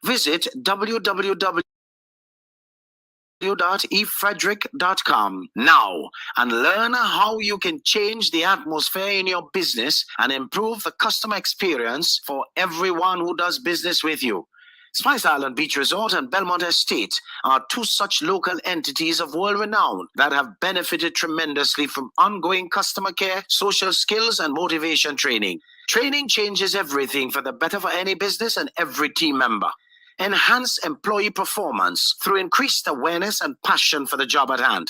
Visit www.efrederick.com now and learn how you can change the atmosphere in your business and improve the customer experience for everyone who does business with you. Spice Island Beach Resort and Belmont Estate are two such local entities of world renown that have benefited tremendously from ongoing customer care, social skills, and motivation training. Training changes everything for the better for any business and every team member. Enhance employee performance through increased awareness and passion for the job at hand.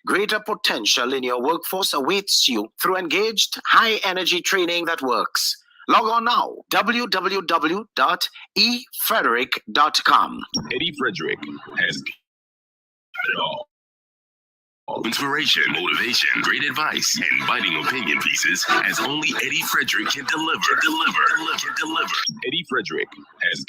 Greater potential in your workforce awaits you through engaged, high-energy training that works. Log on now, www.efrederick.com. Eddie Frederick has got it all. Inspiration, motivation, great advice, and biting opinion pieces as only Eddie Frederick can deliver. Eddie Frederick has